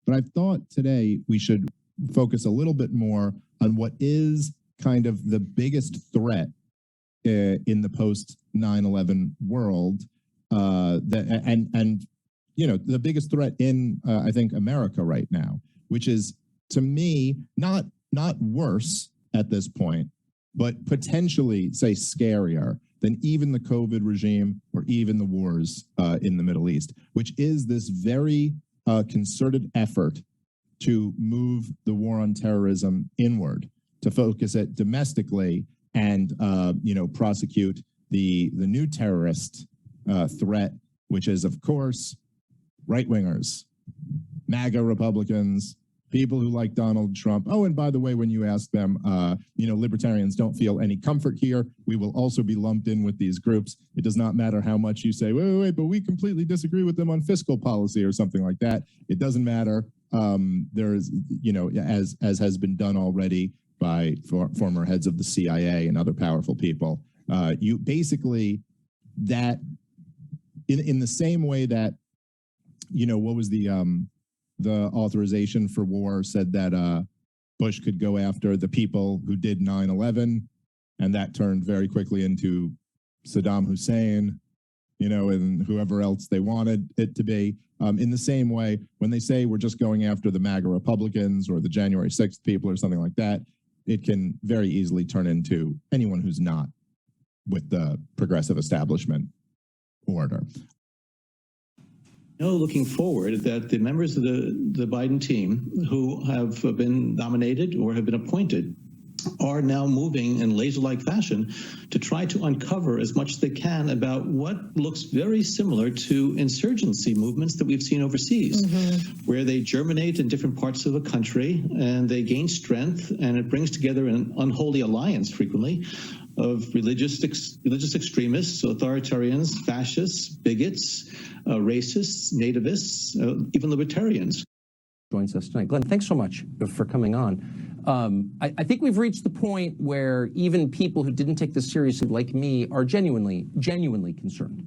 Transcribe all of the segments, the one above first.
But I thought today we should focus a little bit more on what is kind of the biggest threat in the post 9/11 world, and you know, the biggest threat in I think America right now, which is to me not worse at this point, but potentially say scarier than even the COVID regime or even the wars in the Middle East, which is this very concerted effort to move the war on terrorism inward, to focus it domestically and you know, prosecute the new terrorist threat, which is of course right-wingers, MAGA Republicans, people who like Donald Trump. Oh, and by the way, when you ask them, you know, libertarians don't feel any comfort here. We will also be lumped in with these groups. It does not matter how much you say, wait, but we completely disagree with them on fiscal policy or something like that. It doesn't matter. There's, you know, as has been done already by former heads of the CIA and other powerful people. You basically, that in the same way that, you know, what was the authorization for war said that Bush could go after the people who did 9/11, and that turned very quickly into Saddam Hussein, you know, and whoever else they wanted it to be. In the same way, when they say we're just going after the MAGA Republicans or the January 6th people or something like that, it can very easily turn into anyone who's not with the progressive establishment order. Know, looking forward, that the members of the Biden team who have been nominated or have been appointed are now moving in laser-like fashion to try to uncover as much as they can about what looks very similar to insurgency movements that we've seen overseas, where they germinate in different parts of the country and they gain strength, and it brings together an unholy alliance frequently of religious extremists, authoritarians, fascists, bigots, racists, nativists, even libertarians. Joins us tonight. Glenn, thanks so much for coming on. I think we've reached the point where even people who didn't take this seriously, like me, are genuinely concerned.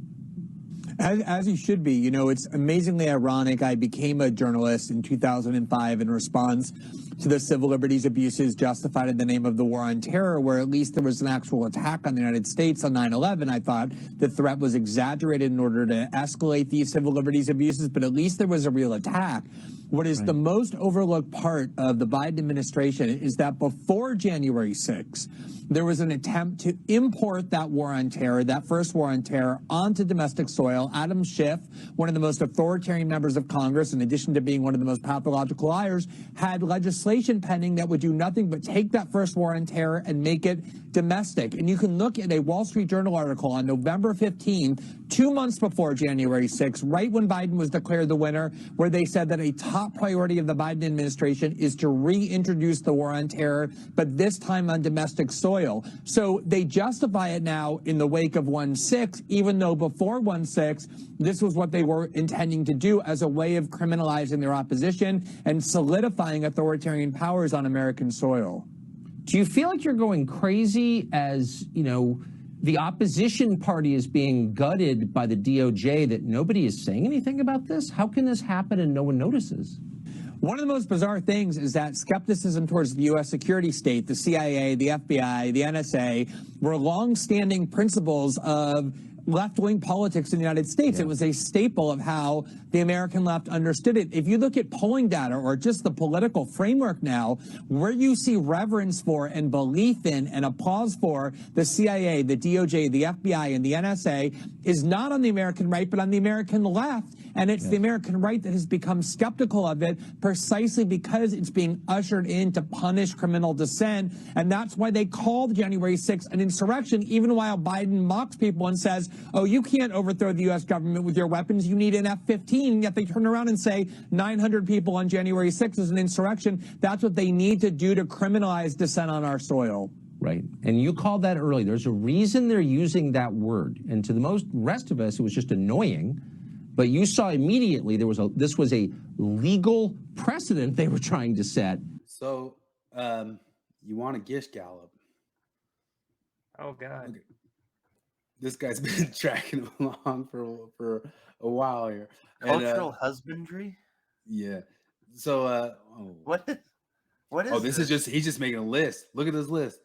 As you should be. You know, it's amazingly ironic. I became a journalist in 2005 in response to the civil liberties abuses justified in the name of the war on terror, where at least there was an actual attack on the United States on 9/11. I thought the threat was exaggerated in order to escalate these civil liberties abuses, but at least there was a real attack. What is the most overlooked part of the Biden administration is that before January 6th, there was an attempt to import that war on terror, that first war on terror, onto domestic soil. Adam Schiff, one of the most authoritarian members of Congress, in addition to being one of the most pathological liars, had legislation pending that would do nothing but take that first war on terror and make it domestic. And you can look at a Wall Street Journal article on November 15th, 2 months before January 6th, right when Biden was declared the winner, where they said that a top priority of the Biden administration is to reintroduce the war on terror, but this time on domestic soil. So they justify it now in the wake of 1/6, even though before 1/6, this was what they were intending to do as a way of criminalizing their opposition and solidifying authoritarian powers on American soil. Do you feel like you're going crazy as, you know, the opposition party is being gutted by the DOJ, that nobody is saying anything about this? How can this happen and no one notices? One of the most bizarre things is that skepticism towards the U.S. security state, the CIA, the FBI, the NSA, were long-standing principles of left-wing politics in the United States. It was a staple of how the American left understood it. If you look at polling data or just the political framework now, where you see reverence for and belief in and applause for the CIA, the DOJ, the FBI, and the NSA is not on the American right, but on the American left. And it's the American right that has become skeptical of it precisely because it's being ushered in to punish criminal dissent. And that's why they called January 6th an insurrection, even while Biden mocks people and says, oh, you can't overthrow the U.S. government with your weapons. You need an F-15. Yet they turn around and say 900 people on January 6th is an insurrection. That's what they need to do to criminalize dissent on our soil. Right. And you called that early. There's a reason they're using that word. And to the rest of us, it was just annoying. But you saw immediately this was a legal precedent they were trying to set. So you want a gish gallop? Oh God! Okay. This guy's been tracking along for a while here. Cultural husbandry. Yeah, What is Oh, this is just, he's just making a list. Look at this list.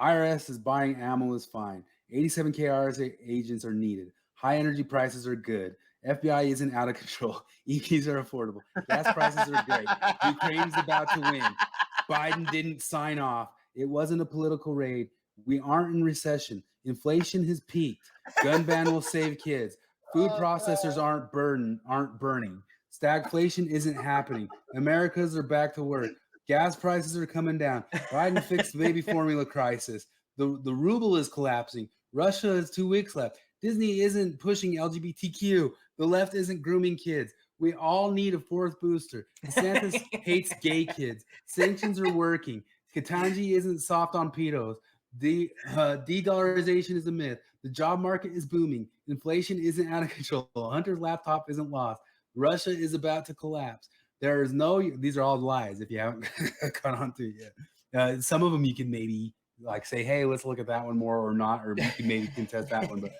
IRS is buying ammo is fine. 87K IRS agents are needed. High energy prices are good. FBI isn't out of control. EVs are affordable. Gas prices are great. Ukraine's about to win. Biden didn't sign off. It wasn't a political raid. We aren't in recession. Inflation has peaked. Gun ban will save kids. Food processors aren't burning. Stagflation isn't happening. Americans are back to work. Gas prices are coming down. Biden fixed the baby formula crisis. The ruble is collapsing. Russia has 2 weeks left. Disney isn't pushing LGBTQ. The left isn't grooming kids. We all need a fourth booster. DeSantis hates gay kids. Sanctions are working. Katanji isn't soft on pedos. De-dollarization is a myth. The job market is booming. Inflation isn't out of control. Hunter's laptop isn't lost. Russia is about to collapse. There is no, these are all lies if you haven't caught on to it yet. Some of them you can maybe like say, hey, let's look at that one more or not, or you can maybe contest that one. But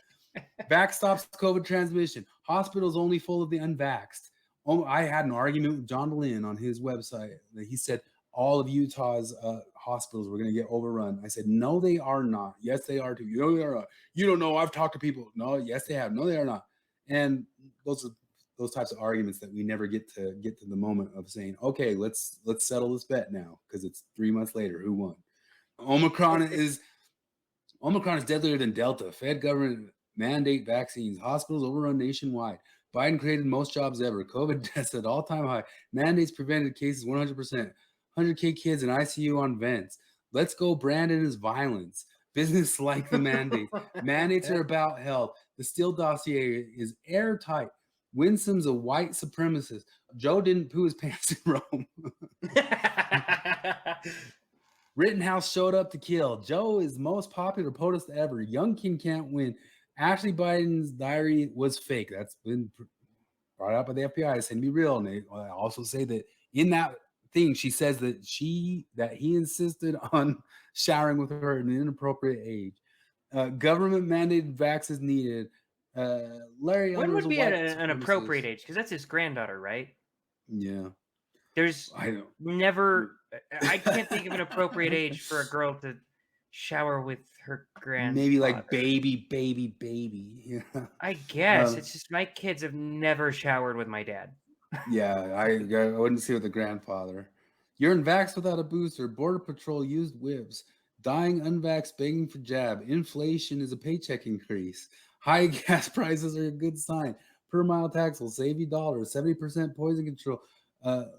vax stops COVID transmission. Hospitals only full of the unvaxxed. Oh, I had an argument with John Lynn on his website. He said all of Utah's hospitals were going to get overrun. I said, no, they are not. Yes, they are too. You know, they are not. You don't know. I've talked to people. No, yes, they have. No, they are not. And those are those types of arguments that we never get to the moment of saying, okay, let's settle this bet now because it's 3 months later. Who won? Omicron is deadlier than Delta. Fed government mandate vaccines. Hospitals overrun nationwide. Biden created most jobs ever. COVID deaths at all-time high. Mandates prevented cases 100%. 100K kids in ICU on vents. Let's go. Brandon is violence. Business like the mandates. Mandates are about health. The Steele dossier is airtight. Winsome's a white supremacist. Joe didn't poo his pants in Rome. Rittenhouse showed up to kill. Joe is the most popular protest ever. Youngkin can't win. Ashley Biden's diary was fake. That's been brought up by the FBI. It's going to be real. And they also say that in that thing, she says that he insisted on showering with her at an inappropriate age. Government mandated vax is needed. Larry, when would be at an appropriate age? Because that's his granddaughter, right? Yeah. There's never. I can't think of an appropriate age for a girl to shower with her granddaughter. Maybe like baby. Yeah. I guess it's just my kids have never showered with my dad. Yeah, I wouldn't see with the grandfather. You're unvaxxed without a booster. Border Patrol used whips. Dying unvaxxed begging for jab. Inflation is a paycheck increase. High gas prices are a good sign. Per mile tax will save you dollars. 70% poison control.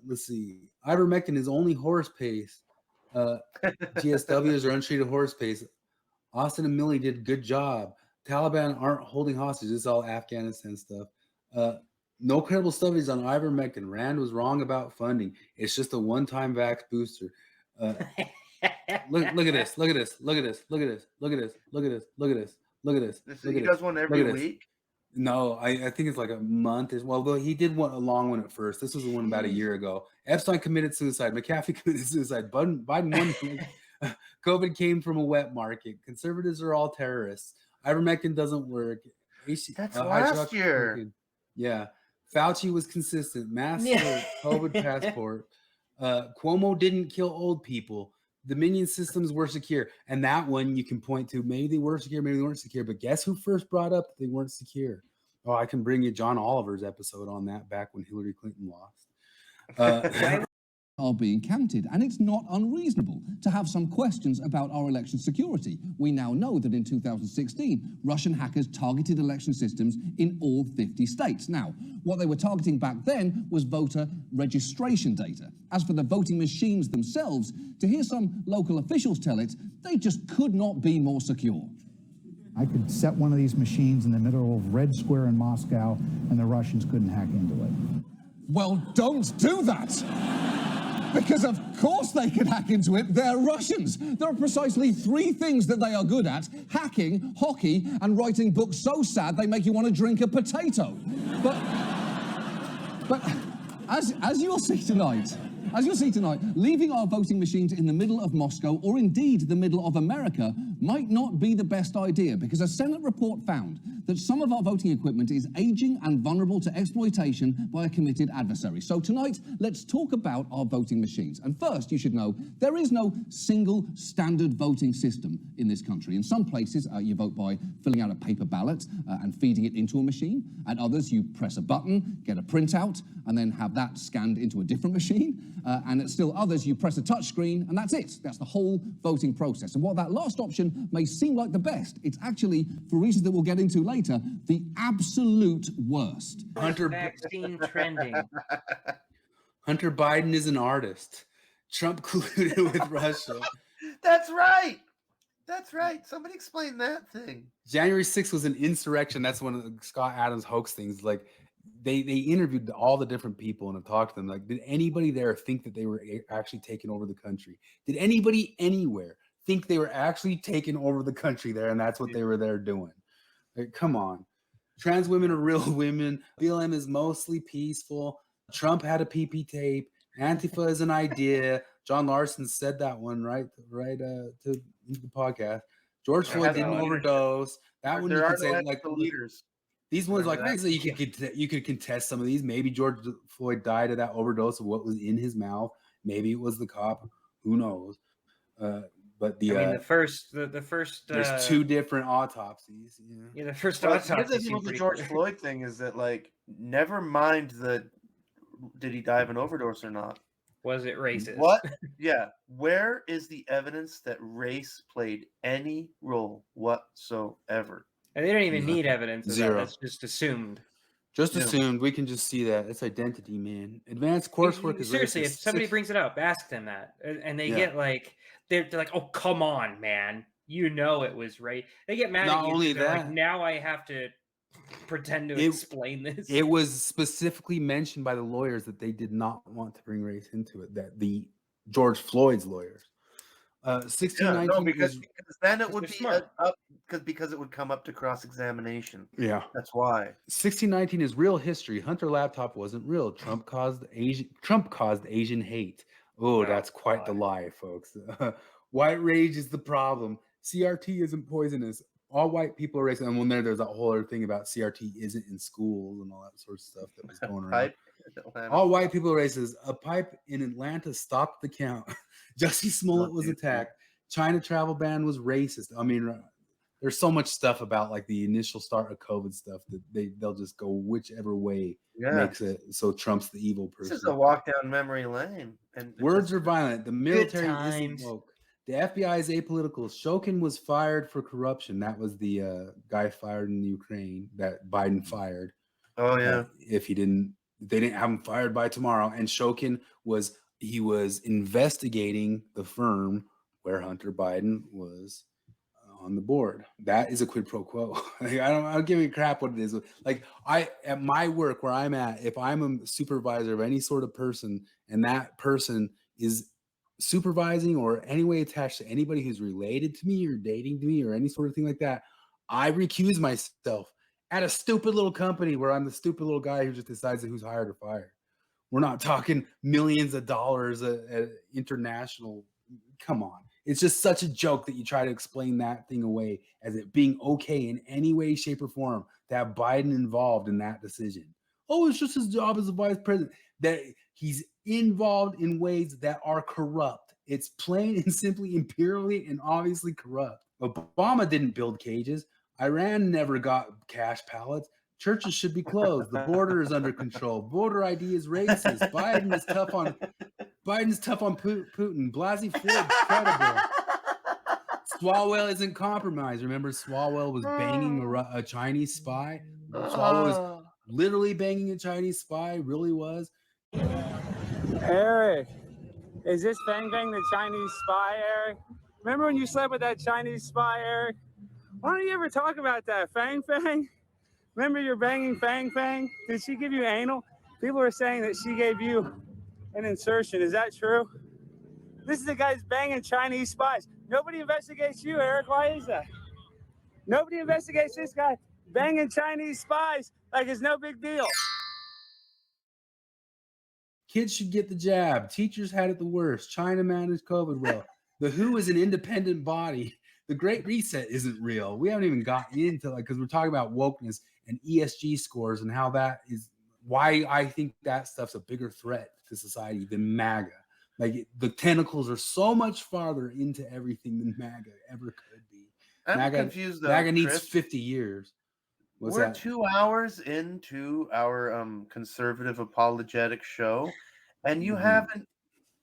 Let's see. Ivermectin is only horse paste. GSWs are untreated horse paste. Austin and Milley did a good job. Taliban aren't holding hostages. It's all Afghanistan stuff. No credible studies on ivermectin. Rand was wrong about funding. It's just a one-time vax booster. Look at this. Look at this. Look at this. Look at this. Look at this. Look at this. Look at this. Look at this. He does one every week? No, I think it's like a month. Well, though he did one a long one at first. This was the one about a year ago. Epstein committed suicide. McAfee committed suicide. Biden won. COVID came from a wet market. Conservatives are all terrorists. Ivermectin doesn't work. That's last year. Yeah. Fauci was consistent. Mask COVID passport. Cuomo didn't kill old people. Dominion systems were secure. And that one you can point to. Maybe they were secure, maybe they weren't secure. But guess who first brought up that they weren't secure? Oh, I can bring you John Oliver's episode on that back when Hillary Clinton lost. Are being counted, and it's not unreasonable to have some questions about our election security. We now know that in 2016, Russian hackers targeted election systems in all 50 states. Now, what they were targeting back then was voter registration data. As for the voting machines themselves, to hear some local officials tell it, they just could not be more secure. I could set one of these machines in the middle of Red Square in Moscow, and the Russians couldn't hack into it. Well, don't do that! Because of course they can hack into it. They're Russians. There are precisely 3 things that they are good at: hacking, hockey, and writing books so sad they make you want to drink a potato. But as you'll see tonight, leaving our voting machines in the middle of Moscow, or indeed the middle of America, might not be the best idea because a Senate report found that some of our voting equipment is aging and vulnerable to exploitation by a committed adversary. So tonight, let's talk about our voting machines. And first, you should know, there is no single standard voting system in this country. In some places, you vote by filling out a paper ballot and feeding it into a machine. At others, you press a button, get a printout, and then have that scanned into a different machine. And at still others, you press a touch screen, and that's it. That's the whole voting process. And while that last option may seem like the best, it's actually, for reasons that we'll get into later, the absolute worst. Vaccine trending. Hunter Biden is an artist. Trump colluded with Russia. That's right. That's right. Somebody explain that thing. January 6th was an insurrection. That's one of the Scott Adams hoax things. Like they interviewed all the different people and have talked to them. Like, did anybody there think that they were actually taking over the country? Did anybody anywhere think they were actually taking over the country there? And that's what they were there doing. Like, come on. Trans women are real women. BLM is mostly peaceful. Trump had a PP tape. Antifa is an idea. John Larson said that one right to the podcast. George Floyd didn't overdose. That one you could say like the leaders. These ones like you could contest some of these. Maybe George Floyd died of that overdose of what was in his mouth. Maybe it was the cop. Who knows? But the first there's two different autopsies. Yeah, the first autopsy. The thing with the George Floyd thing is that, like, never mind did he die of an overdose or not? Was it racist? What? Yeah. Where is the evidence that race played any role whatsoever? And they don't even need evidence of Zero. that. That's just assumed. Assumed. We can just see that. It's identity, man. Advanced coursework is seriously. racist. If somebody brings it up, ask them that, and they get like they're like, "Oh, come on, man! You know it was right." They get mad Not at you. only They're that, like, now I have to pretend to explain this. It was specifically mentioned by the lawyers that they did not want to bring race into it. That the George Floyd's lawyers. 1619 because then it would be smart. because it would come up to cross-examination. Yeah, that's why. 1619 is real history. Hunter laptop wasn't real. Trump caused Asian hate. Oh, that's quite the lie, folks. White rage is the problem. CRT isn't poisonous. All white people are racist. And when there's that whole other thing about CRT isn't in schools and all that sort of stuff that was going around. All white people are racist. A pipe in Atlanta stopped the count. Jussie Smollett was attacked. China travel ban was racist. I mean, there's so much stuff about like the initial start of COVID stuff that they'll just go whichever way makes it so Trump's the evil person. This is a walk down memory lane. And words are violent. The military isn't woke. The FBI is apolitical. Shokin was fired for corruption. That was the guy fired in Ukraine that Biden fired. Oh yeah. If they didn't have him fired by tomorrow. And Shokin was investigating the firm where Hunter Biden was on the board. That is a quid pro quo. Like, I don't give a crap what it is. Like at my work where I'm at, if I'm a supervisor of any sort of person and that person is supervising or any way attached to anybody who's related to me or dating to me or any sort of thing like that, I recuse myself at a stupid little company where I'm the stupid little guy who just decides who's hired or fired. We're not talking millions of dollars at international. Come on. It's just such a joke that you try to explain that thing away as it being okay in any way, shape, or form to have Biden involved in that decision. Oh, it's just his job as a vice president. That he's involved in ways that are corrupt. It's plain and simply imperially and obviously corrupt. Obama didn't build cages. Iran never got cash pallets. Churches should be closed. The border is under control. Voter ID is racist. Biden's tough on Putin. Blasey Ford's credible. Swalwell isn't compromised. Remember, Swalwell was banging a Chinese spy. Swalwell was literally banging a Chinese spy. Really was. Eric, is this Fang Fang the Chinese spy, Eric? Remember when you slept with that Chinese spy, Eric? Why don't you ever talk about that, Fang Fang? Remember you're banging Fang Fang? Did she give you anal? People are saying that she gave you an insertion. Is that true? This is the guy's banging Chinese spies. Nobody investigates you, Eric. Why is that? Nobody investigates this guy banging Chinese spies like it's no big deal. Kids should get the jab. Teachers had it the worst. China managed COVID well. The WHO is an independent body the Great Reset isn't real. We haven't even got into because we're talking about wokeness and ESG scores and how that is why I think that stuff's a bigger threat to society than MAGA. Like the tentacles are so much farther into everything than MAGA ever could be. I'm confused though. MAGA needs Chris. 50 years. We're that? 2 hours into our conservative apologetic show, and you haven't.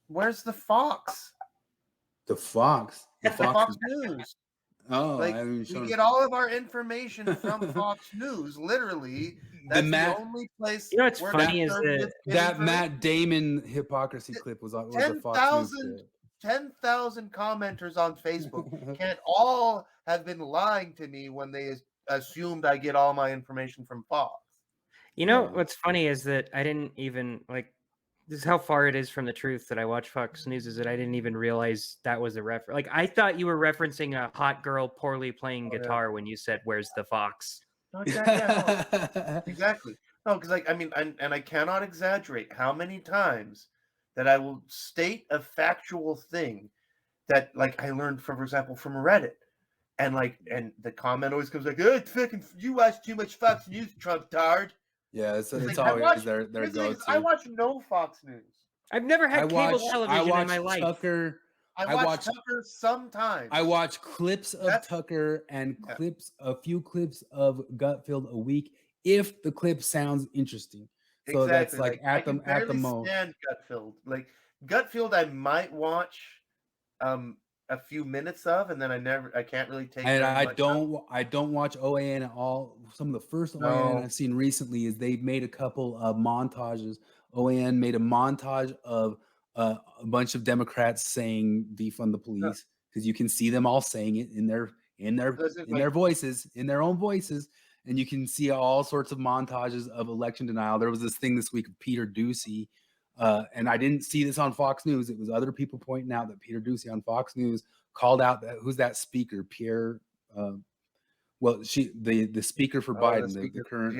Where's the Fox? The Fox. The Fox News. Oh, like we get all of our information from Fox News. Literally, that's the only place. You know what's funny is that Matt Damon hypocrisy clip was a Fox News clip. 10,000 commenters on Facebook can't all have been lying to me when they assumed I get all my information from Fox. You know what's funny is that I didn't even this is how far it is from the truth that I watch Fox News, is that I didn't even realize that was a reference. Like I thought you were referencing a hot girl poorly playing guitar when you said, "Where's the Fox?" No, exactly. No, because I mean, and I cannot exaggerate how many times that I will state a factual thing that I learned from, for example, from Reddit. And the comment always comes hey, fucking, you watch too much Fox News, Trump tard. Yeah, it's always their go-to. I watch no Fox News. I've never had cable television in my life. I watch Tucker sometimes. I watch clips of Tucker and a few clips of Gutfield a week if the clip sounds interesting. So exactly. That's at the most. Stand Gutfield. Gutfield, I might watch a few minutes of, and then I can't really take. And I don't watch OAN at all. Some of the first OAN I've seen recently is they've made a couple of montages. OAN made a montage of a bunch of Democrats saying defund the police, because you can see them all saying it in their voices, in their own voices, and you can see all sorts of montages of election denial. There was this thing this week of Peter Doocy. And I didn't see this on Fox News. It was other people pointing out that Peter Doocy on Fox News called out who's that speaker, Pierre? The speaker for Biden, the current,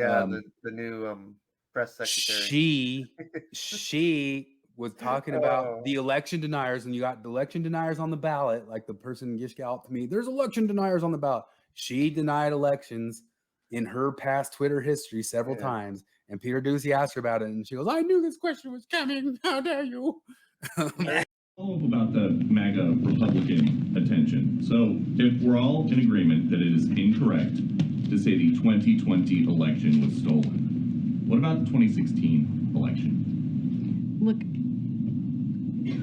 the new press secretary. She was talking about the election deniers, and you got the election deniers on the ballot, like the person gish galloped to me. There's election deniers on the ballot. She denied elections in her past Twitter history several times. And Peter Doocy asked her about it, and she goes, "I knew this question was coming. How dare you?" All about the MAGA Republican attention. So if we're all in agreement that it is incorrect to say the 2020 election was stolen, what about the 2016 election? Look,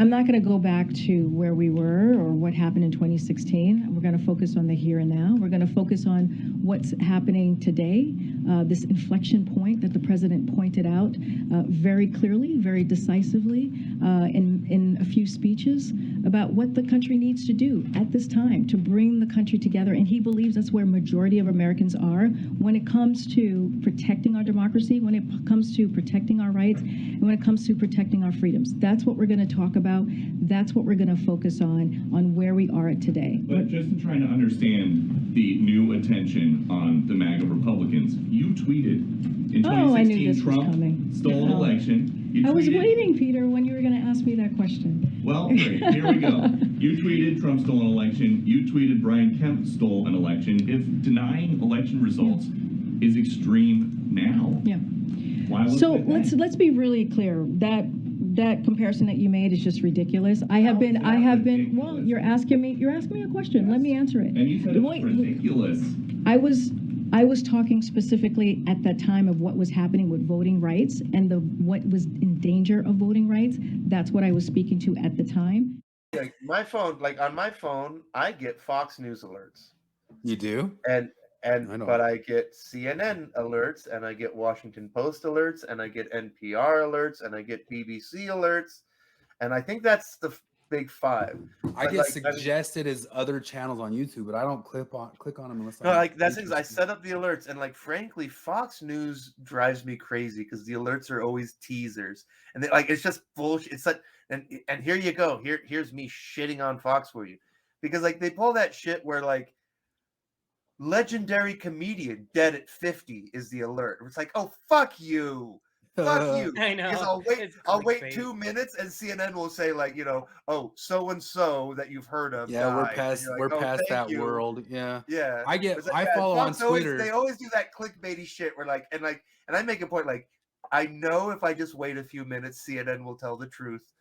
I'm not going to go back to where we were or what happened in 2016. We're going to focus on the here and now. We're going to focus on what's happening today, this inflection point that the president pointed out very clearly, very decisively in a few speeches about what the country needs to do at this time to bring the country together. And he believes that's where majority of Americans are when it comes to protecting our democracy, when it comes to protecting our rights, and when it comes to protecting our freedoms. That's what we're going to talk about. That's what we're going to focus on where we are at today. But just in trying to understand the new attention on the MAGA Republicans, you tweeted in 2016 Trump stole an election. I was waiting, Peter, when you were going to ask me that question. Well, great. Here we go. You tweeted Trump stole an election. You tweeted Brian Kemp stole an election. If denying election results is extreme now, why was so let's be really clear. That comparison that you made is just ridiculous. I have been. Well, you're asking me a question. Let me answer it. And you said it was ridiculous. I was talking specifically at that time of what was happening with voting rights and what was in danger of voting rights. That's what I was speaking to at the time. My phone, on my phone, I get Fox News alerts. You do? But I get CNN alerts, and I get Washington Post alerts, and I get NPR alerts, and I get BBC alerts, and I think that's the big five. I get suggested as other channels on YouTube, but I don't click on them unless. That's things I set up the alerts, and frankly, Fox News drives me crazy because the alerts are always teasers, and it's just bullshit. It's and here you go. Here's me shitting on Fox for you, because they pull that shit where legendary comedian dead at 50 is the alert. It's oh, fuck you. Fuck you. I know. Because It's I'll wait clickbait. 2 minutes and CNN will say like, oh, so and so that you've heard of. Yeah, we're died. And past you're like, we're "Oh, past thank that you." world. Yeah. Yeah. I follow on Twitter. They always do that clickbaity shit where and I make a point like, I know if I just wait a few minutes, CNN will tell the truth,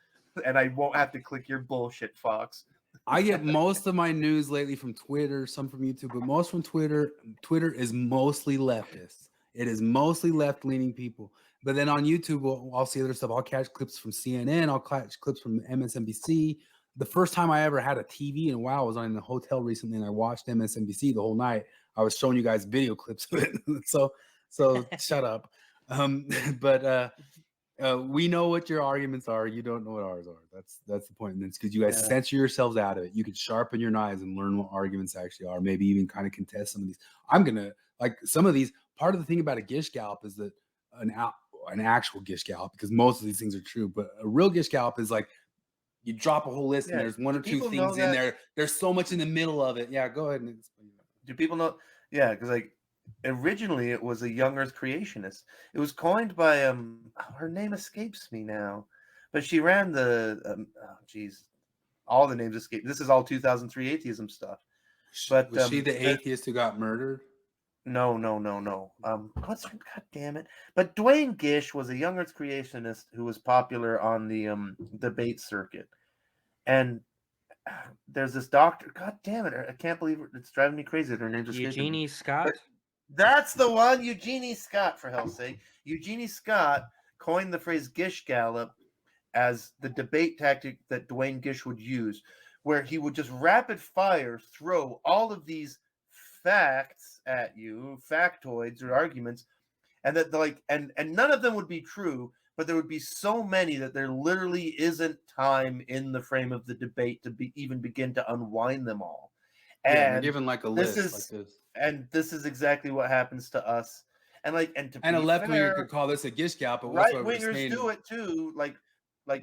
and I won't have to click your bullshit, Fox. I get most of my news lately from Twitter, some from YouTube, but most from Twitter. Twitter is mostly leftist. It is mostly left-leaning people. But then on YouTube, I'll see other stuff. I'll catch clips from CNN. I'll catch clips from MSNBC. The first time I ever had a TV in a while was in a hotel recently, and I watched MSNBC the whole night. I was showing you guys video clips of it. so shut up. But we know what your arguments are. You don't know what ours are. That's the point. And it's because you guys censor yourselves out of it. You can sharpen your knives and learn what arguments actually are. Maybe even kind of contest some of these. I'm gonna like some of these. Part of the thing about a gish gallop is that an actual gish gallop, because most of these things are true, but a real gish gallop is like you drop a whole list and there's one or two things in there. There's so much in the middle of it. Yeah, go ahead and explain. Do people know? Yeah, because like originally it was a young Earth creationist. It was coined by her name escapes me now, but she ran the all the names escape. This is all 2003 atheism stuff. But was she the atheist who got murdered? No. God damn it! But Dwayne Gish was a young Earth creationist who was popular on the debate circuit, and there's this doctor. God damn it! I can't believe it's driving me crazy. Her name's Eugenie Scott. That's the one, Eugenie Scott. For hell's sake, Eugenie Scott coined the phrase Gish Gallop as the debate tactic that Dwayne Gish would use, where he would just rapid fire throw all of these facts at you, factoids or arguments, and that and none of them would be true, but there would be so many that there literally isn't time in the frame of the debate to even begin to unwind them all. And given like a list like this. And this is exactly what happens to us. And a left winger could call this a gish gallop, but right wingers do it too. Like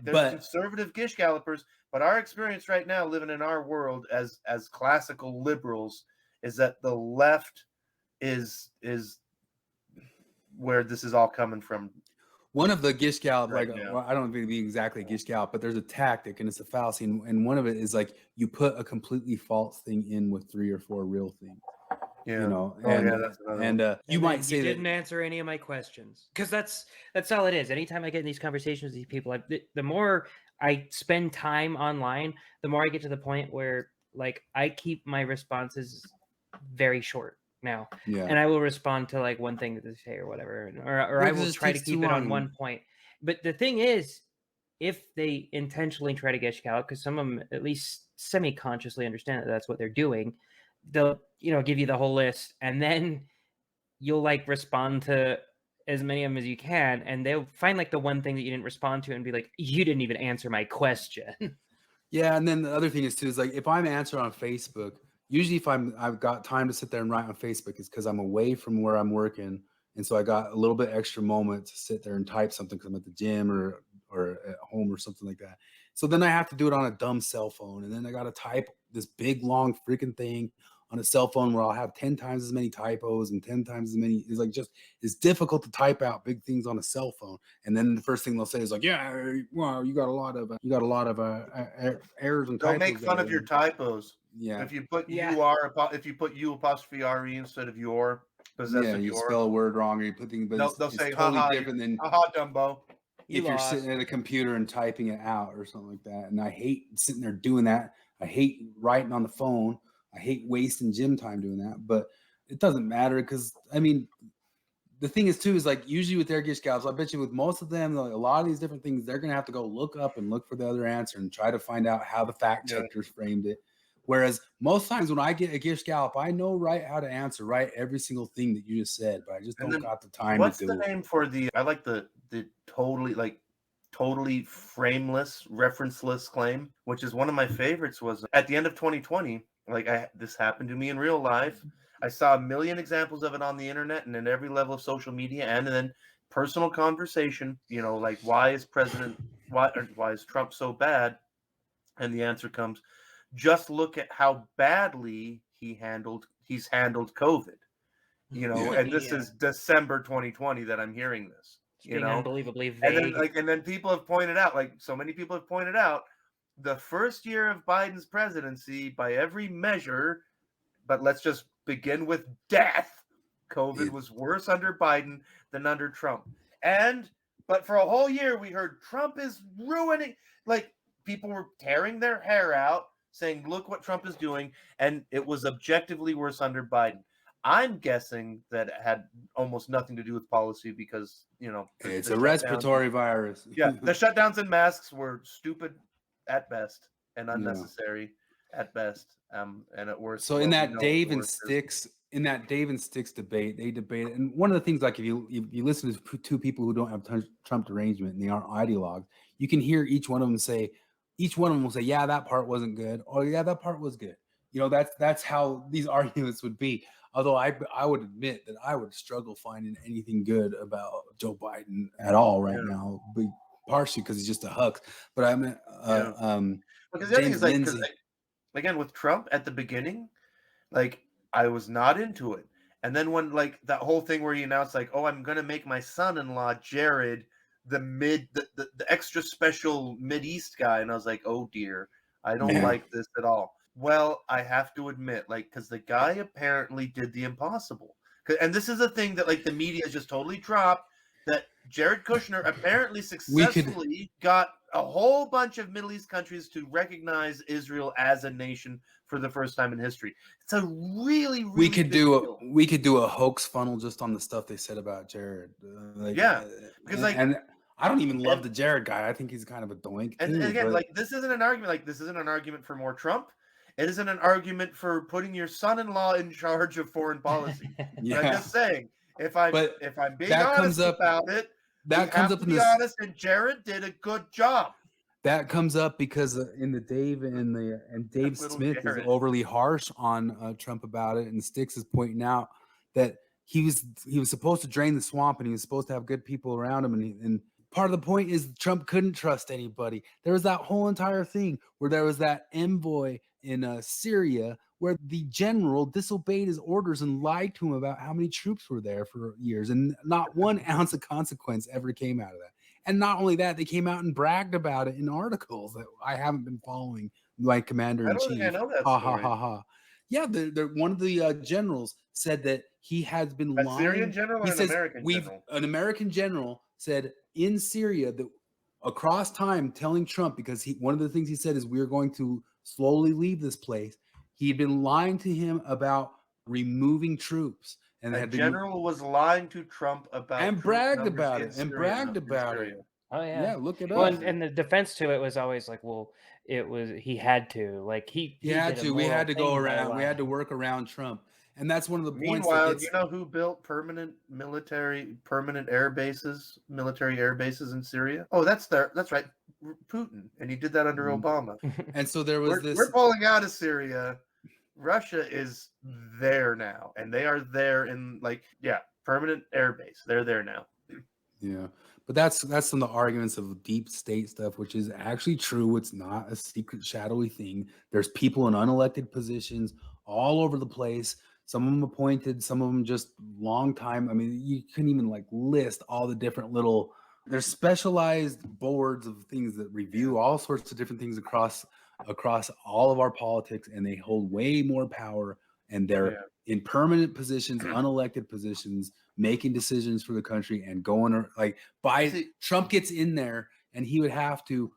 there's conservative gish gallopers, but our experience right now, living in our world as classical liberals, is that the left is where this is all coming from. One of the gish gallop, I don't think it'd be exactly gish gallop, but there's a tactic and it's a fallacy, and one of it is like you put a completely false thing in with 3 or 4 real things. Yeah. You might say you didn't answer any of my questions, because that's all it is. Anytime I get in these conversations with these people, the more I spend time online, the more I get to the point where like I keep my responses very short now, and I will respond to like one thing that they say or whatever, or I will try to keep it on one point. But the thing is, if they intentionally try to gish gallop, because some of them at least semi-consciously understand that that's what they're doing, they'll give you the whole list, and then you'll like respond to as many of them as you can, and they'll find like the one thing that you didn't respond to and be like, you didn't even answer my question. Yeah, and then the other thing is too is like if I'm answering on Facebook, usually if I've got time to sit there and write on Facebook, it's because I'm away from where I'm working, and so I got a little bit extra moment to sit there and type something because I'm at the gym or at home or something like that. So then I have to do it on a dumb cell phone, and then I got to type this big long freaking thing on a cell phone where I'll have 10 times as many typos and 10 times as many. It's like it's difficult to type out big things on a cell phone. And then the first thing they'll say is like, yeah, well, you got a lot of errors and typos. Don't make fun of your typos. Yeah. If you put if you put U apostrophe RE instead of your, you spell a word wrong or you put things, but they'll say totally different than Dumbo. If you're sitting at a computer and typing it out or something like that. And I hate sitting there doing that. I hate writing on the phone. I hate wasting gym time doing that, but it doesn't matter because, I mean, the thing is too is like usually with their gish gallops, I bet you with most of them, like, a lot of these different things, they're going to have to go look up and look for the other answer and try to find out how the fact checkers framed it. Whereas most times when I get a gish gallop, I know how to answer every single thing that you just said, but I just don't got the time to do it. What's the name for I like the totally frameless, referenceless claim, which is one of my favorites. Was at the end of 2020. This happened to me in real life. I saw a million examples of it on the internet and in every level of social media, and then personal conversation. Why is Trump so bad? And the answer comes, just look at how badly he's handled COVID. And this is December 2020 that I'm hearing this. You being know, unbelievably and vague. then people have pointed out, like so many people have pointed out, the first year of Biden's presidency, by every measure, but let's just begin with death. COVID was worse under Biden than under Trump. But for a whole year, we heard Trump is ruining, like people were tearing their hair out saying, look what Trump is doing. And it was objectively worse under Biden. I'm guessing that it had almost nothing to do with policy because, it's a respiratory virus. Yeah, the shutdowns and masks were stupid at best and unnecessary at best, and at worst. So in that Dave and Sticks debate, they debated, and one of the things, like if you listen to two people who don't have Trump derangement and they aren't ideologues, you can hear each one of them will say, yeah, that part wasn't good, or yeah, that part was good. That's how these arguments would be. Although I would admit that I would struggle finding anything good about Joe Biden at all right now, partially because he's just a huck. But I mean, because the other thing is, like, again, with Trump at the beginning, like I was not into it, and then when like that whole thing where he announced like, oh, I'm gonna make my son-in-law Jared the extra special Mideast guy, and I was like, oh dear, I don't like this at all. Well, I have to admit, like, because the guy apparently did the impossible. And this is a thing that, like, the media has just totally dropped, that Jared Kushner apparently successfully got a whole bunch of Middle East countries to recognize Israel as a nation for the first time in history. It's a really, really we could do a hoax funnel just on the stuff they said about Jared. Because and I don't even love the Jared guy. I think he's kind of a doink. And again, like, this isn't an argument. Like, this isn't an argument for more Trump. It isn't an argument for putting your son-in-law in charge of foreign policy. Yeah. I'm just saying, if I'm being honest about it, that comes up to be honest, and Jared did a good job. That comes up because in the Dave and Dave Smith is overly harsh on Trump about it, and Sticks is pointing out that he was supposed to drain the swamp and he was supposed to have good people around him, and part of the point is Trump couldn't trust anybody. There was that whole entire thing where there was that envoy in Syria where the general disobeyed his orders and lied to him about how many troops were there for years, and not 1 ounce of consequence ever came out of that. And not only that, they came out and bragged about it in articles that I haven't been following, like Commander-in-Chief. I know that ha, story. ha, ha, ha. Yeah, one of the generals said that he has been lying. A Syrian general or an American general? An American general said in Syria that across time telling Trump, because one of the things he said is we're going to slowly leave this place. He'd been lying to him about removing troops. And the general was lying to Trump about and bragged about it. Oh yeah, yeah. Look it up. Well, and the defense to it was always like, well, he had to, like he had to. We had to go around. We had to work around Trump, and that's one of the points. Meanwhile, you know who built permanent air bases, military air bases in Syria? Oh, that's right, Putin, and he did that under Obama. And so there was we're pulling out of Syria. Russia is there now, and they are there in permanent air base. They're there now. Yeah, but that's some of the arguments of deep state stuff, which is actually true. It's not a secret, shadowy thing. There's people in unelected positions all over the place. Some of them appointed, some of them just long time. I mean, you couldn't even list all the different little. There's specialized boards of things that review all sorts of different things across all of our politics, and they hold way more power, and they're in permanent positions, unelected positions, making decisions for the country and going Trump gets in there and he would have to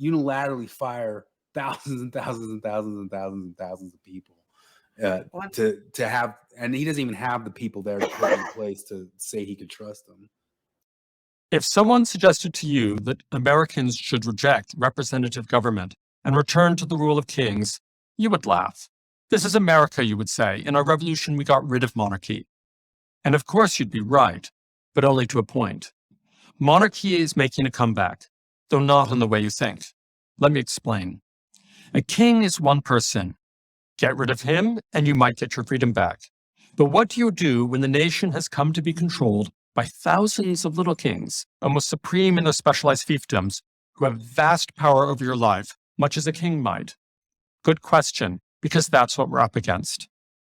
unilaterally fire thousands and thousands and thousands and thousands and thousands of people to have, and he doesn't even have the people there to put in place to say he could trust them. If someone suggested to you that Americans should reject representative government and return to the rule of kings, you would laugh. This is America, you would say. In our revolution, we got rid of monarchy. And of course you'd be right, but only to a point. Monarchy is making a comeback, though not in the way you think. Let me explain. A king is one person. Get rid of him, and you might get your freedom back. But what do you do when the nation has come to be controlled by thousands of little kings, almost supreme in their specialized fiefdoms, who have vast power over your life, much as a king might? Good question, because that's what we're up against.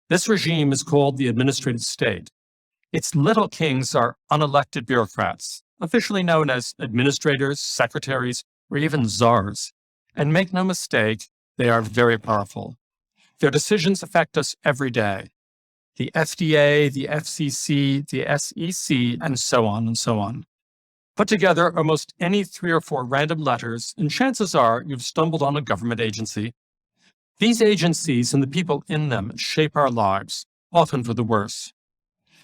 This regime is called the administrative state. Its little kings are unelected bureaucrats, officially known as administrators, secretaries, or even czars. And make no mistake, they are very powerful. Their decisions affect us every day. The FDA, the FCC, the SEC, and so on and so on. Put together almost any 3 or 4 random letters, and chances are you've stumbled on a government agency. These agencies and the people in them shape our lives, often for the worse.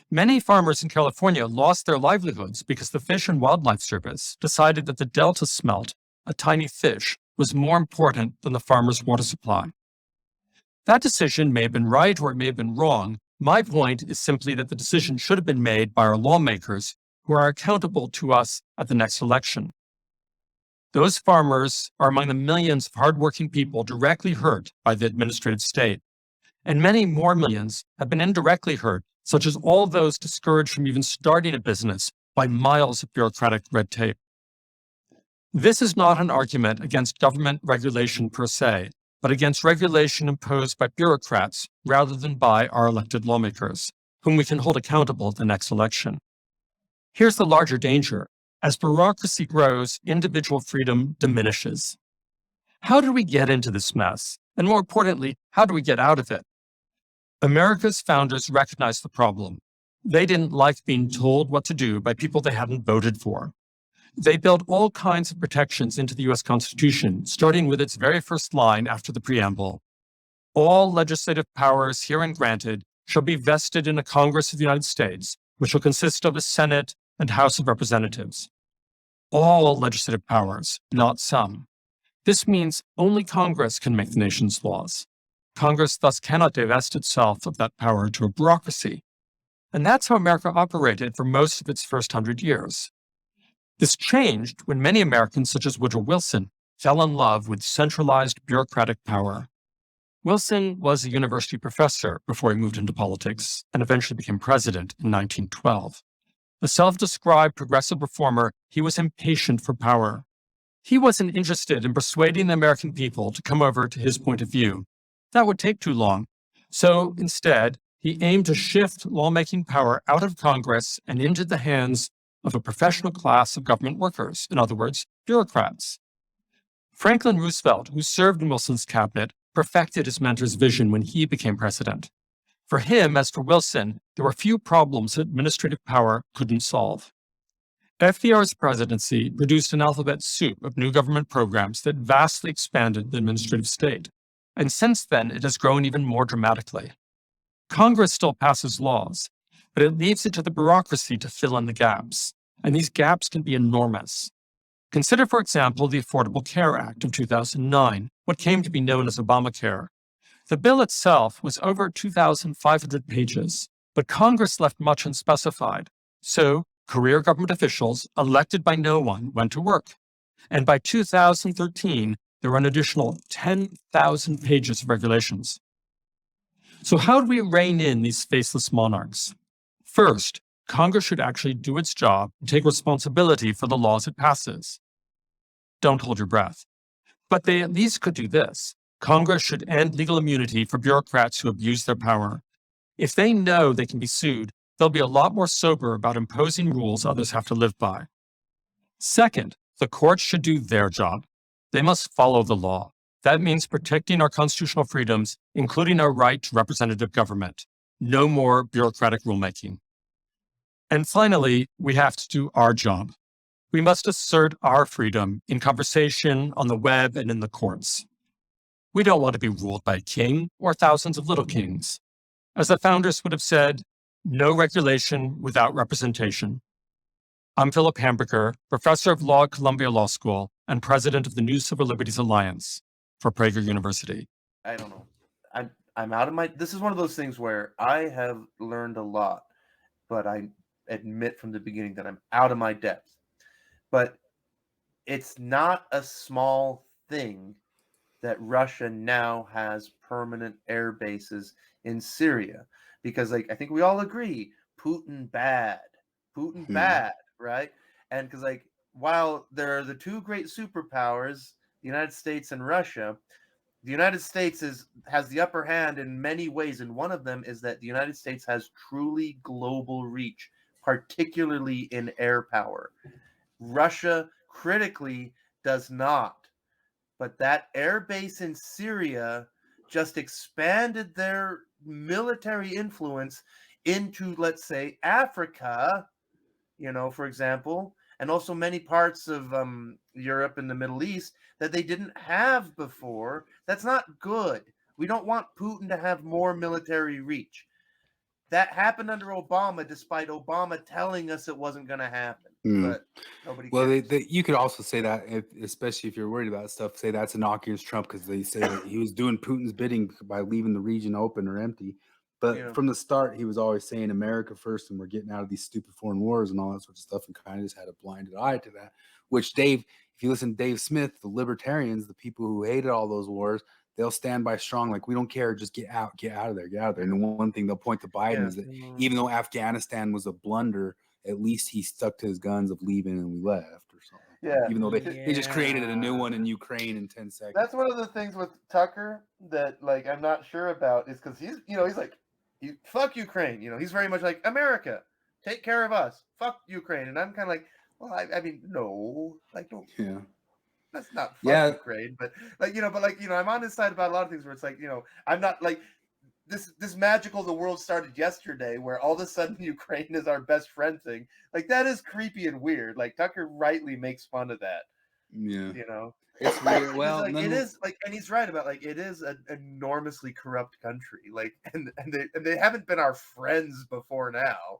Many farmers in California lost their livelihoods because the Fish and Wildlife Service decided that the Delta smelt, a tiny fish, was more important than the farmer's water supply. That decision may have been right or it may have been wrong. My point is simply that the decision should have been made by our lawmakers who are accountable to us at the next election. Those farmers are among the millions of hardworking people directly hurt by the administrative state, and many more millions have been indirectly hurt, such as all those discouraged from even starting a business by miles of bureaucratic red tape. This is not an argument against government regulation per se, but against regulation imposed by bureaucrats rather than by our elected lawmakers, whom we can hold accountable at the next election. Here's the larger danger. As bureaucracy grows, individual freedom diminishes. How did we get into this mess? And more importantly, how do we get out of it? America's founders recognized the problem. They didn't like being told what to do by people they hadn't voted for. They built all kinds of protections into the U.S. Constitution, starting with its very first line after the preamble. All legislative powers herein granted shall be vested in a Congress of the United States, which will consist of a Senate and House of Representatives. All legislative powers, not some. This means only Congress can make the nation's laws. Congress thus cannot divest itself of that power to a bureaucracy. And that's how America operated for most of its first 100 years. This changed when many Americans, such as Woodrow Wilson, fell in love with centralized bureaucratic power. Wilson was a university professor before he moved into politics and eventually became president in 1912. A self-described progressive reformer, he was impatient for power. He wasn't interested in persuading the American people to come over to his point of view. That would take too long. So instead, he aimed to shift lawmaking power out of Congress and into the hands of a professional class of government workers, in other words, bureaucrats. Franklin Roosevelt, who served in Wilson's cabinet, perfected his mentor's vision when he became president. For him, as for Wilson, there were few problems that administrative power couldn't solve. FDR's presidency produced an alphabet soup of new government programs that vastly expanded the administrative state. And since then, it has grown even more dramatically. Congress still passes laws, but it leaves it to the bureaucracy to fill in the gaps. And these gaps can be enormous. Consider, for example, the Affordable Care Act of 2009, what came to be known as Obamacare. The bill itself was over 2,500 pages, but Congress left much unspecified. So, career government officials, elected by no one, went to work. And by 2013, there were an additional 10,000 pages of regulations. So how do we rein in these faceless monarchs? First, Congress should actually do its job and take responsibility for the laws it passes. Don't hold your breath. But they at least could do this. Congress should end legal immunity for bureaucrats who abuse their power. If they know they can be sued, they'll be a lot more sober about imposing rules others have to live by. Second, the courts should do their job. They must follow the law. That means protecting our constitutional freedoms, including our right to representative government. No more bureaucratic rulemaking. And finally, we have to do our job. We must assert our freedom in conversation, on the web, and in the courts. We don't want to be ruled by a king or thousands of little kings. As the founders would have said, no regulation without representation. I'm Philip Hamburger, professor of law at Columbia Law School and president of the New Civil Liberties Alliance for Prager University. I don't know. I'm out of my... This is one of those things where I have learned a lot, but I admit from the beginning that I'm out of my depth. But it's not a small thing that Russia now has permanent air bases in Syria. Because, I think we all agree, Putin bad, right? And because, while there are the two great superpowers, the United States and Russia, the United States has the upper hand in many ways, and one of them is that the United States has truly global reach, particularly in air power. Russia critically does not, but that air base in Syria just expanded their military influence into, let's say, Africa, for example, and also many parts of Europe and the Middle East that they didn't have before. That's not good. We don't want Putin to have more military reach. That happened under Obama, despite Obama telling us it wasn't going to happen. But nobody cares. Well, you could also say that, especially if you're worried about stuff, say that's innocuous Trump, because they say that he was doing Putin's bidding by leaving the region open or empty. But from the start, he was always saying America first, and we're getting out of these stupid foreign wars and all that sort of stuff, and kind of just had a blinded eye to that. Which Dave, if you listen to Dave Smith, the libertarians, the people who hated all those wars, they'll stand by strong, like, we don't care, just get out of there. And the one thing they'll point to Biden is that even though Afghanistan was a blunder, at least he stuck to his guns of leaving and we left or something. Yeah. Even though they just created a new one in Ukraine in 10 seconds. That's one of the things with Tucker that, like, I'm not sure about, is because he's like, fuck Ukraine. He's very much like, America, take care of us. Fuck Ukraine. And I'm kind of like, well, I mean, no, like, don't. Yeah. That's not fuck Ukraine, but I'm on his side about a lot of things where it's like, I'm not like this magical the world started yesterday where all of a sudden Ukraine is our best friend thing. Like, that is creepy and weird. Like, Tucker rightly makes fun of that. Yeah. It's weird. Well, like, it is like, and he's right about, like, it is an enormously corrupt country. Like, and they haven't been our friends before now.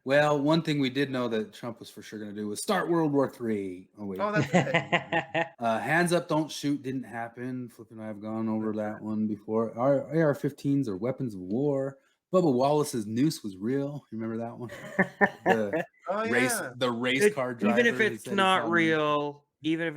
Well, one thing we did know that Trump was for sure going to do was start World War III. Oh, wait. Oh, that's right. Hands up, don't shoot didn't happen. Flip and I have gone over that one before. Our AR-15s are weapons of war. Bubba Wallace's noose was real. You remember that one? The race car driver. Even if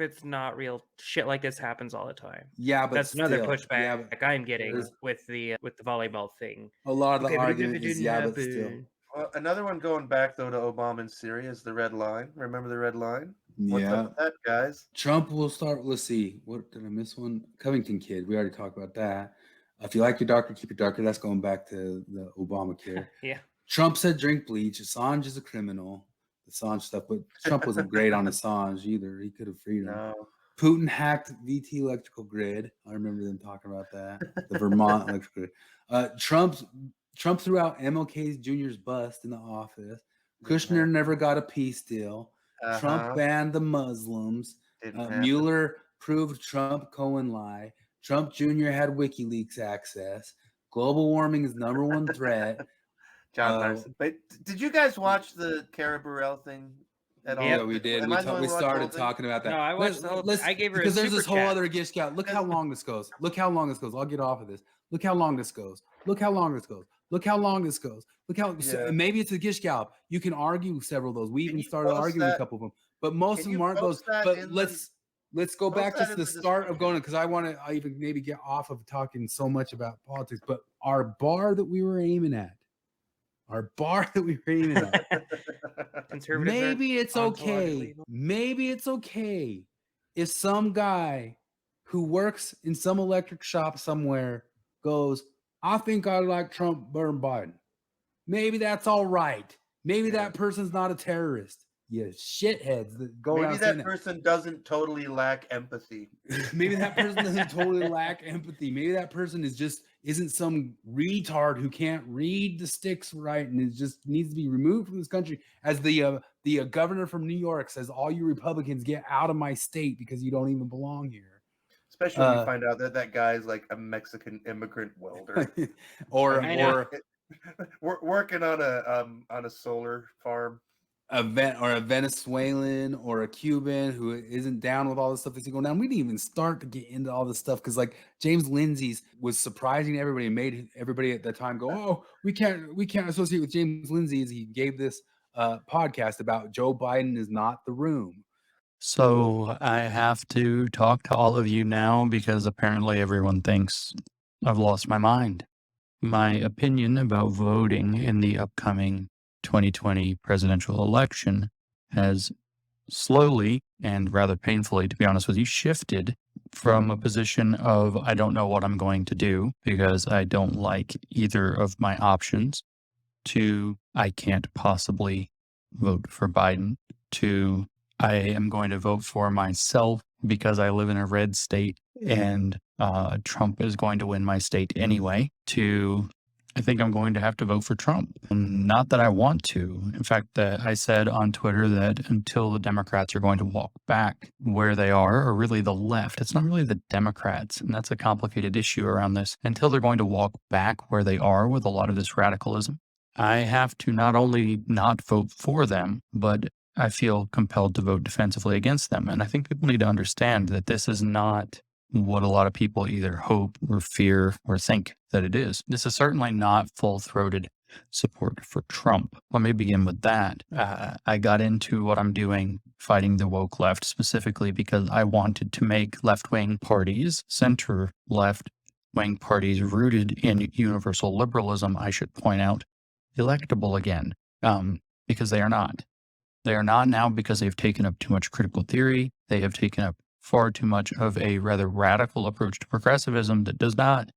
it's not real, shit like this happens all the time. Yeah, but that's another still, pushback I'm getting with the volleyball thing. A lot of the argument is but still. Well, another one going back, though, to Obama in Syria is the red line. Remember the red line? What's up with that, guys? Trump will start. Let's see. What did I miss? One Covington kid. We already talked about that. If you like your doctor, keep your doctor. That's going back to the Obamacare. Yeah. Trump said drink bleach. Assange is a criminal. Assange stuff, but Trump wasn't great on Assange either. He could have freed him. No. Putin hacked VT electrical grid. I remember them talking about that. The Vermont electrical grid. Trump threw out MLK Jr.'s bust in the office. Kushner never got a peace deal. Trump banned the Muslims. Mueller proved Trump Cohen lie. Trump Jr. had WikiLeaks access. Global warming is number one threat. John Larson. But did you guys watch the Cara Burrell thing at all? Yeah, we did. We started talking about that. No, I watched the whole. I gave her because a there's this whole chat. other gish scout. Look how long this goes. Look how long this goes. I'll get off of this. Look how long this goes. Look how long this goes. Look how long this goes. Look how maybe it's a gish gallop. You can argue several of those. We even started arguing a couple of them, but most of them aren't those. But let's go back to the start of going, because I want to even maybe get off of talking so much about politics. But our bar that we were aiming at. Maybe it's okay. Maybe it's okay if some guy who works in some electric shop somewhere goes, I think I like Trump better than Biden. Maybe that's all right. Maybe that person's not a terrorist. You shitheads that go around. Maybe that person doesn't totally lack empathy. Maybe that person doesn't totally lack empathy. Maybe that person isn't some retard who can't read the sticks right and just needs to be removed from this country. As the governor from New York says, all you Republicans get out of my state because you don't even belong here. Especially when you find out that guy's like a Mexican immigrant welder, or working on a solar farm. A Venezuelan or a Cuban who isn't down with all this stuff that's going down. We didn't even start to get into all this stuff because, like, James Lindsay's was surprising everybody and made everybody at the time go, "Oh, we can't associate with James Lindsay." As he gave this podcast about Joe Biden is not the room. So I have to talk to all of you now because apparently everyone thinks I've lost my mind. My opinion about voting in the upcoming 2020 presidential election has slowly and rather painfully, to be honest with you, shifted from a position of I don't know what I'm going to do because I don't like either of my options, to I can't possibly vote for Biden, to I am going to vote for myself because I live in a red state and Trump is going to win my state anyway, to I think I'm going to have to vote for Trump. Not that I want to. In fact, I said on Twitter that until the Democrats are going to walk back where they are, or really the left, it's not really the Democrats, and that's a complicated issue around this, until they're going to walk back where they are with a lot of this radicalism, I have to not only not vote for them, but I feel compelled to vote defensively against them. And I think people need to understand that this is not what a lot of people either hope or fear or think that it is. This is certainly not full-throated support for Trump. Let me begin with that. I got into what I'm doing fighting the woke left specifically because I wanted to make left-wing parties, center-left-wing parties rooted in universal liberalism, I should point out, electable again, because they are not. They are not now because they've taken up too much critical theory. They have taken up far too much of a rather radical approach to progressivism that does not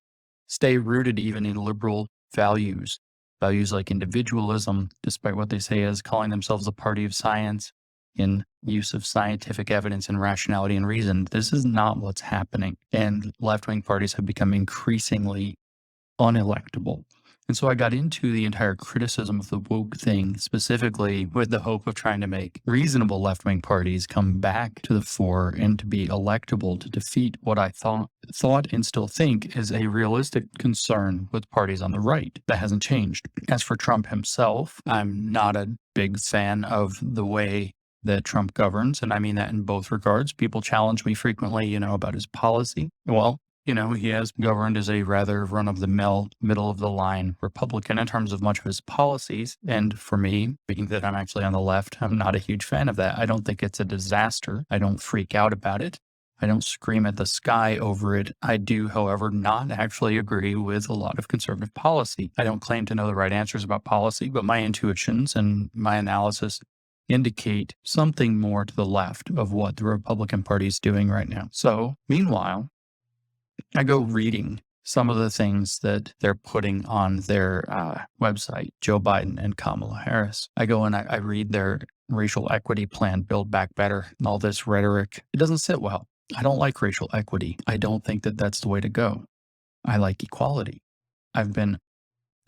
stay rooted even in liberal values. Values like individualism, despite what they say as calling themselves a party of science, in use of scientific evidence and rationality and reason. This is not what's happening. And left-wing parties have become increasingly unelectable. And so I got into the entire criticism of the woke thing, specifically with the hope of trying to make reasonable left-wing parties come back to the fore and to be electable to defeat what I thought and still think is a realistic concern with parties on the right. That hasn't changed. As for Trump himself, I'm not a big fan of the way that Trump governs, and I mean that in both regards. People challenge me frequently, about his policy. Well, he has governed as a rather run-of-the-mill, middle-of-the-line Republican in terms of much of his policies. And for me, being that I'm actually on the left, I'm not a huge fan of that. I don't think it's a disaster. I don't freak out about it. I don't scream at the sky over it. I do, however, not actually agree with a lot of conservative policy. I don't claim to know the right answers about policy, but my intuitions and my analysis indicate something more to the left of what the Republican Party is doing right now. So, meanwhile, I go reading some of the things that they're putting on their website, Joe Biden and Kamala Harris. I go and I read their racial equity plan, Build Back Better, and all this rhetoric. It doesn't sit well. I don't like racial equity. I don't think that that's the way to go. I like equality. I've been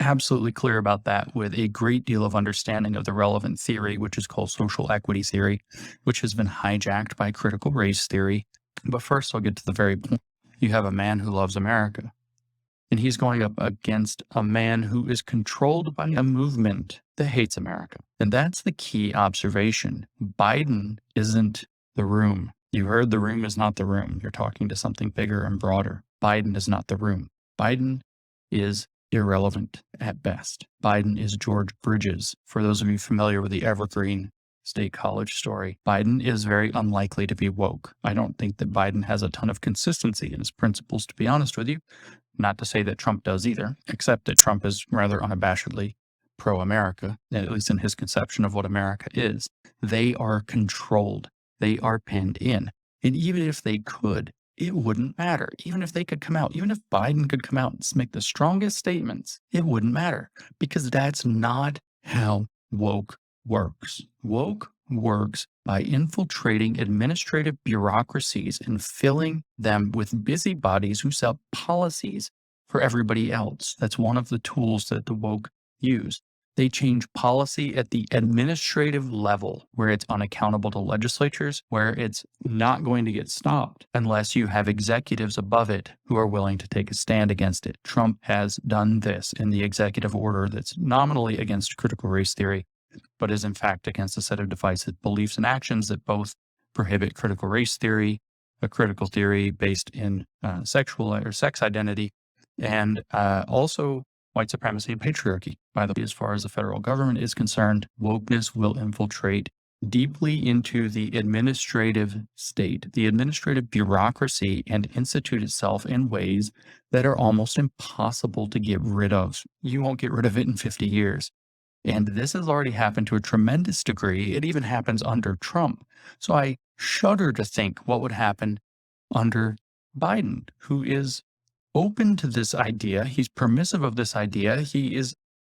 absolutely clear about that with a great deal of understanding of the relevant theory, which is called social equity theory, which has been hijacked by critical race theory. But first, I'll get to the very point. You have a man who loves America, and he's going up against a man who is controlled by a movement that hates America. And that's the key observation. Biden isn't the room. You heard the room is not the room. You're talking to something bigger and broader. Biden is not the room. Biden is irrelevant at best. Biden is George Bridges. For those of you familiar with the Evergreen State College story, Biden is very unlikely to be woke. I don't think that Biden has a ton of consistency in his principles, to be honest with you. Not to say that Trump does either, except that Trump is rather unabashedly pro-America, at least in his conception of what America is. They are controlled. They are penned in. And even if they could, it wouldn't matter. Even if they could come out, even if Biden could come out and make the strongest statements, it wouldn't matter, because that's not how woke works. Woke works by infiltrating administrative bureaucracies and filling them with busybodies who sell policies for everybody else. That's one of the tools that the woke use. They change policy at the administrative level, where it's unaccountable to legislatures, where it's not going to get stopped unless you have executives above it who are willing to take a stand against it. Trump has done this in the executive order that's nominally against critical race theory, but is in fact against a set of divisive beliefs and actions that both prohibit critical race theory, a critical theory based in sexual or sex identity, and also white supremacy and patriarchy. By the way, as far as the federal government is concerned, wokeness will infiltrate deeply into the administrative state, the administrative bureaucracy, and institute itself in ways that are almost impossible to get rid of. You won't get rid of it in 50 years. And this has already happened to a tremendous degree. It even happens under Trump. So I shudder to think what would happen under Biden, who is open to this idea. He's permissive of this idea. He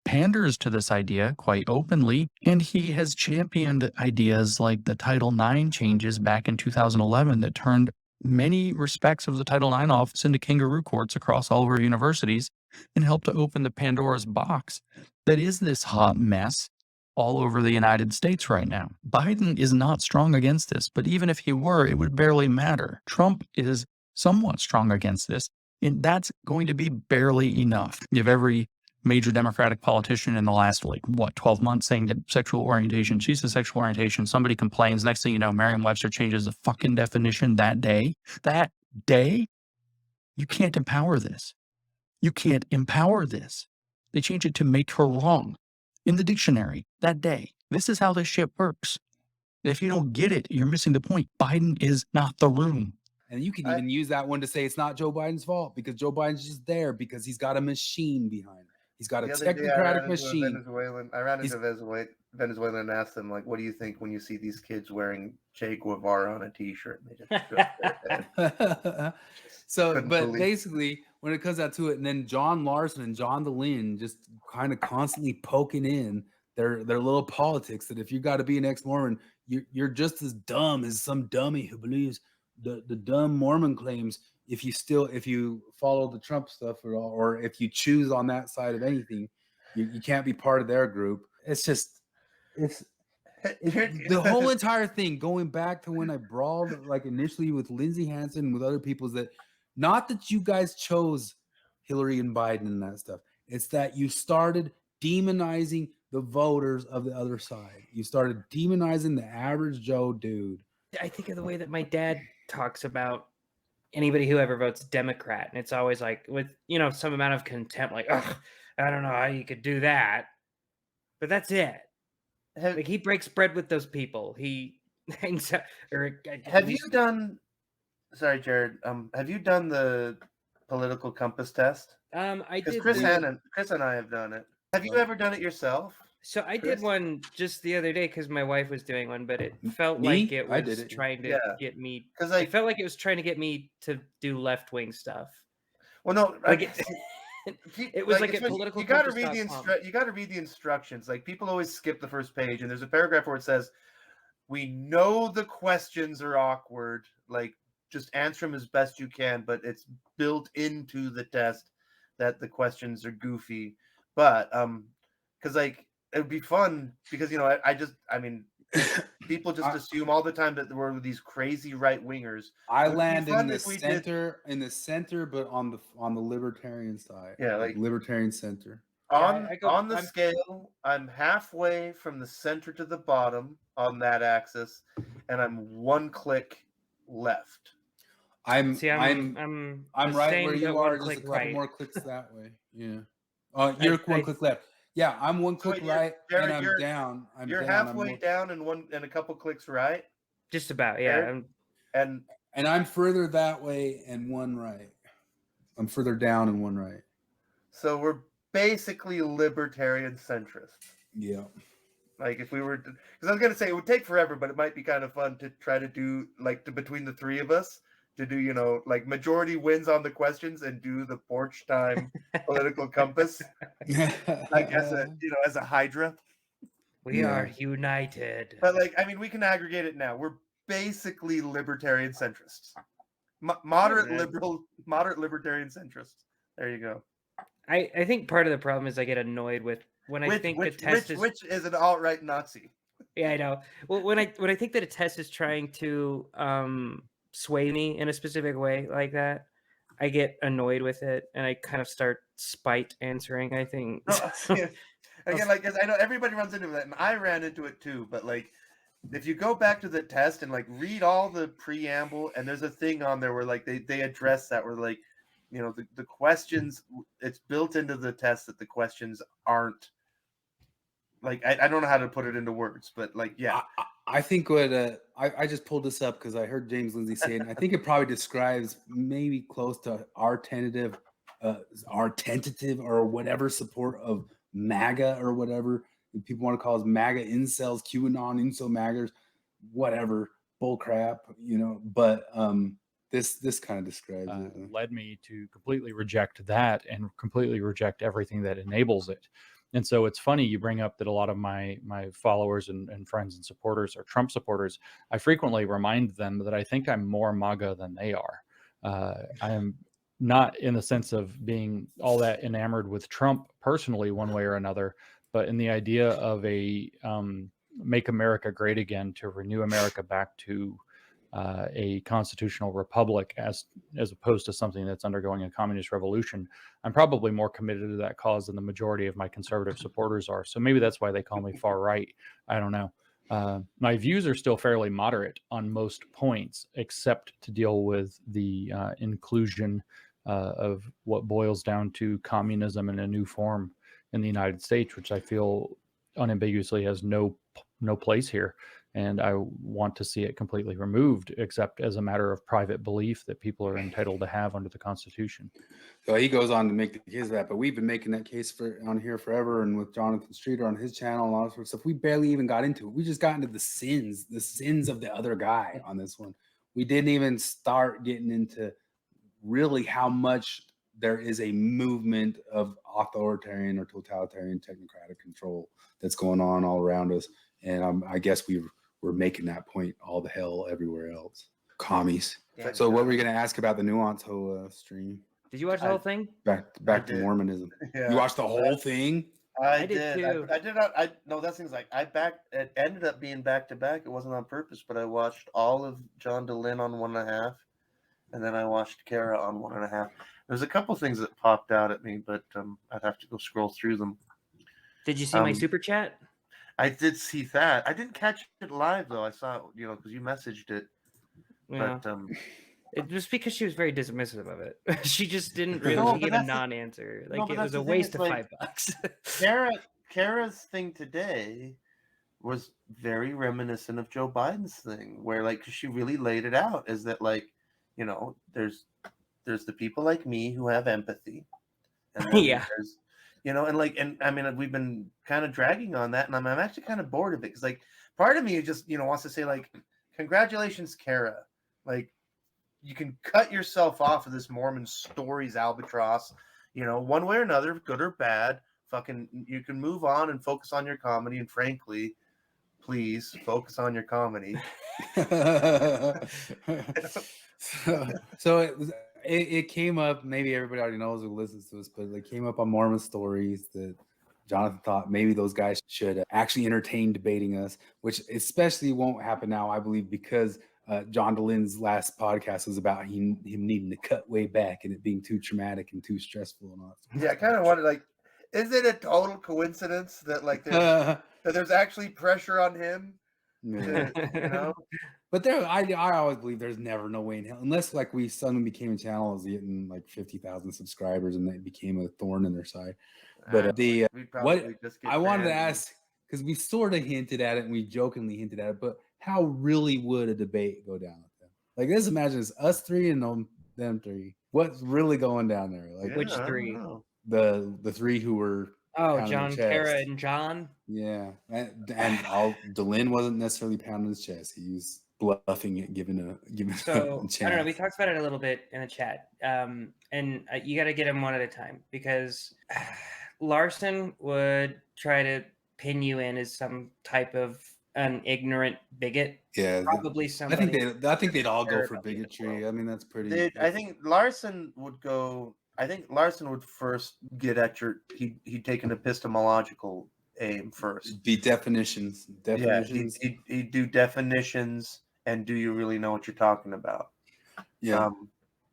panders to this idea quite openly, and he has championed ideas like the Title IX changes back in 2011 that turned many respects of the Title IX office into kangaroo courts across all of our universities and helped to open the Pandora's box that is this hot mess all over the United States right now. Biden is not strong against this, but even if he were, it would barely matter. Trump is somewhat strong against this, and that's going to be barely enough. You have every major Democratic politician in the last, 12 months saying that sexual orientation, she's a sexual orientation. Somebody complains. Next thing you know, Merriam-Webster changes the fucking definition that day. That day, you can't empower this. You can't empower this. They change it to make her wrong in the dictionary that day. This is how this shit works. If you don't get it, you're missing the point. Biden is not the room. And you can even use that one to say it's not Joe Biden's fault because Joe Biden's just there because he's got a machine behind him. He's got a technocratic machine. I ran into a Venezuelan and asked them, like, what do you think when you see these kids wearing Che Guevara on a t-shirt? And they just shook their head. Basically, when it comes out to it, and then John Larson and John DeLynn just kind of constantly poking in their little politics that if you got to be an ex-Mormon, you're just as dumb as some dummy who believes the dumb Mormon claims. If you follow the Trump stuff at all, or if you choose on that side of anything, you can't be part of their group. It's the whole entire thing going back to when I brawled initially with Lindsey Hansen and with other people is that not that you guys chose Hillary and Biden and that stuff. It's that you started demonizing the voters of the other side. You started demonizing the average Joe dude. I think of the way that my dad talks about anybody who ever votes Democrat, and it's always with some amount of contempt, ugh, I don't know how you could do that, but that's it. He breaks bread with those people. He hangs out. Have you done? Sorry, Jared. Have you done the political compass test? I did. Chris and I have done it. Have you ever done it yourself? So I did one just the other day because my wife was doing one, but it felt like it was trying to get me. Because it felt like it was trying to get me to do left wing stuff. Well, no, it was like a political. You got to read you got to read the instructions. Like people always skip the first page, and there's a paragraph where it says, "We know the questions are awkward. Like just answer them as best you can, but it's built into the test that the questions are goofy." But because it would be fun because people just assume all the time that there were these crazy right wingers. I land in the center, but on the libertarian side. Yeah, like libertarian center. On the scale, I'm halfway from the center to the bottom on that axis, and I'm one click left. I'm right where you are, just a couple more clicks that way. Yeah. You're one click left. Yeah, I'm one click right, and I'm down. You're halfway down and a couple clicks right. Just about, yeah. And I'm further that way and one right. I'm further down and one right. So we're basically libertarian centrist. Yeah. Like if we were, because I was gonna say it would take forever, but it might be kind of fun to try to do between the three of us. To do, majority wins on the questions and do the porch time political compass, as a hydra. We are united. But we can aggregate it now. We're basically libertarian centrists, moderate libertarian centrists. There you go. I think part of the problem is I get annoyed with when I think the test is which is an alt-right Nazi. Yeah, I know. Well, when I think that a test is trying to sway me in a specific way like that, I get annoyed with it and I kind of start spite answering, I think. Again, I know everybody runs into that, and I ran into it too, but if you go back to the test and read all the preamble, and there's a thing on there where they address that where the questions, it's built into the test that the questions aren't I don't know how to put it into words, but yeah. I think what I just pulled this up because I heard James Lindsay say it. And I think it probably describes maybe close to our tentative or whatever support of MAGA or whatever people want to call us MAGA incels, QAnon incel maggers, whatever bull crap, But This kind of describes it. led me to completely reject that and completely reject everything that enables it. And so it's funny you bring up that a lot of my followers and friends and supporters are Trump supporters. I frequently remind them that I think I'm more MAGA than they are. I am not in the sense of being all that enamored with Trump personally, one way or another, but in the idea of a make America great again, to renew America back to a constitutional republic as opposed to something that's undergoing a communist revolution. I'm probably more committed to that cause than the majority of my conservative supporters are. So maybe that's why they call me far right. I don't know. My views are still fairly moderate on most points, except to deal with the inclusion of what boils down to communism in a new form in the United States, which I feel unambiguously has no place here. And I want to see it completely removed, except as a matter of private belief that people are entitled to have under the Constitution. So he goes on to make the case of that, but we've been making that case on here forever, and with Jonathan Streeter on his channel and all that sort of stuff. We barely even got into it. We just got into the sins of the other guy on this one. We didn't even start getting into really how much there is a movement of authoritarian or totalitarian technocratic control that's going on all around us. And I guess we're making that point all the hell everywhere else. Commies. Yeah. So what were you going to ask about the Nuance stream? Did you watch the whole thing? Back to Mormonism. Yeah. You watched the whole thing? I did too. I did not. No, that thing's like it ended up being back to back. It wasn't on purpose, but I watched all of John DeLynn on 1.5, and then I watched Kara on 1.5. There's a couple things that popped out at me, but I'd have to go scroll through them. Did you see my super chat? I did see that. I didn't catch it live though. I saw, because you messaged it. Yeah. But it was because she was very dismissive of it. She just didn't really give a non-answer. Like it was a waste of $5. Kara's thing today was very reminiscent of Joe Biden's thing, where she really laid it out as that there's the people like me who have empathy. And yeah. And I mean, we've been kind of dragging on that, and I'm actually kind of bored of it, because part of me just wants to say congratulations, Kara. You can cut yourself off of this Mormon stories albatross, one way or another, good or bad. Fucking, you can move on and focus on your comedy. And frankly, please focus on your comedy. So it came up, maybe everybody already knows who listens to us, but it came up on Mormon stories that Jonathan thought maybe those guys should actually entertain debating us, which especially won't happen now, I believe, because John DeLynn's last podcast was about him needing to cut way back and it being too traumatic and too stressful and all that. Yeah, I kind of wondered, is it a total coincidence that that there's actually pressure on him? Yeah. But I always believe there's never no way in hell, unless we suddenly became a channel that was getting 50,000 subscribers and that became a thorn in their side. But what I wanted to ask, because we sort of hinted at it and we jokingly hinted at it, but how really would a debate go down with them? Let's imagine it's us three and them three. What's really going down there? Which three? The three who were John, Kara, and John. Yeah, and DeLynn wasn't necessarily pounding his chest. He was bluffing it, giving a chance. I don't know. We talked about it a little bit in the chat, and you got to get them one at a time, because Larson would try to pin you in as some type of an ignorant bigot. Yeah, probably somebody. I think they'd all go for bigotry. I mean, that's pretty. I think Larson would go. I think Larson would first get at he'd take an epistemological aim first. Be definitions. Yeah, he'd do definitions, and do you really know what you're talking about? Yeah.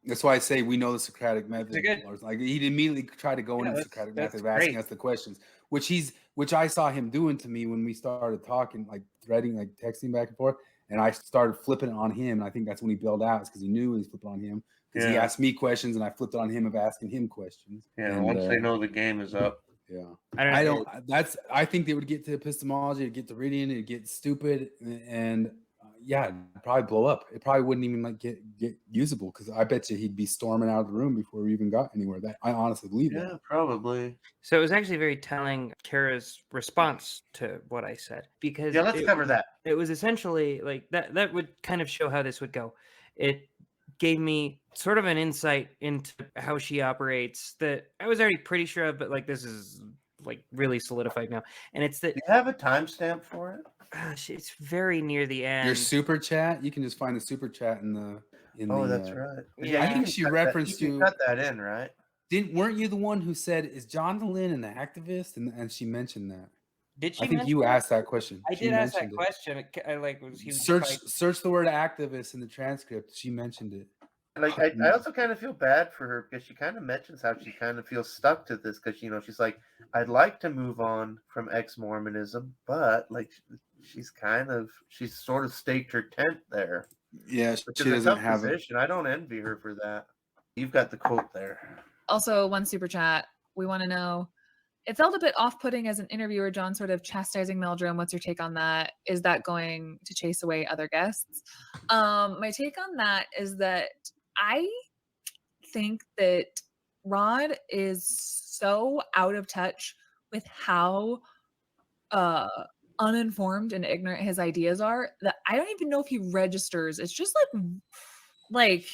That's why I say we know the Socratic method. Good. He'd immediately try to go into the Socratic method of asking us the questions, which I saw him doing to me when we started talking, threading, texting back and forth, and I started flipping it on him. And I think that's when he bailed out, because he knew he was flipping on him. Because he asked me questions and I flipped it on him of asking him questions. Yeah, and, once they know the game is up. Yeah. I think they would get to epistemology, it'd get to reading, it'd get stupid, and it'd probably blow up. It probably wouldn't even get usable, because I bet you he'd be storming out of the room before we even got anywhere. That I honestly believe that. Yeah, probably. So it was actually very telling, Kara's response to what I said, because let's cover that. It was essentially that would kind of show how this would go. It gave me sort of an insight into how she operates that I was already pretty sure of, but like this is like really solidified now. And it's that you have a timestamp for it. Gosh, it's very near the end. Your super chat, you can just find the super chat in the. That's right. Yeah, I think she referenced you. Cut that in, right? Weren't you the one who said, "Is John Lynn an activist?" And she mentioned that. Did she? I think you asked that question. I did ask that question. I like was he search the word activist in the transcript. She mentioned it. Like I also kind of feel bad for her because she kind of mentions how she kind of feels stuck to this because she's like, I'd like to move on from ex-Mormonism, but like she's sort of staked her tent there. Yeah, she doesn't have position. I don't envy her for that. You've got the quote there. Also, one super chat. We want to know. It felt a bit off-putting as an interviewer, John, sort of chastising Meldrum. What's your take on that? Is that going to chase away other guests? My take on that is that I think that Rod is so out of touch with how uninformed and ignorant his ideas are that I don't even know if he registers. It's just like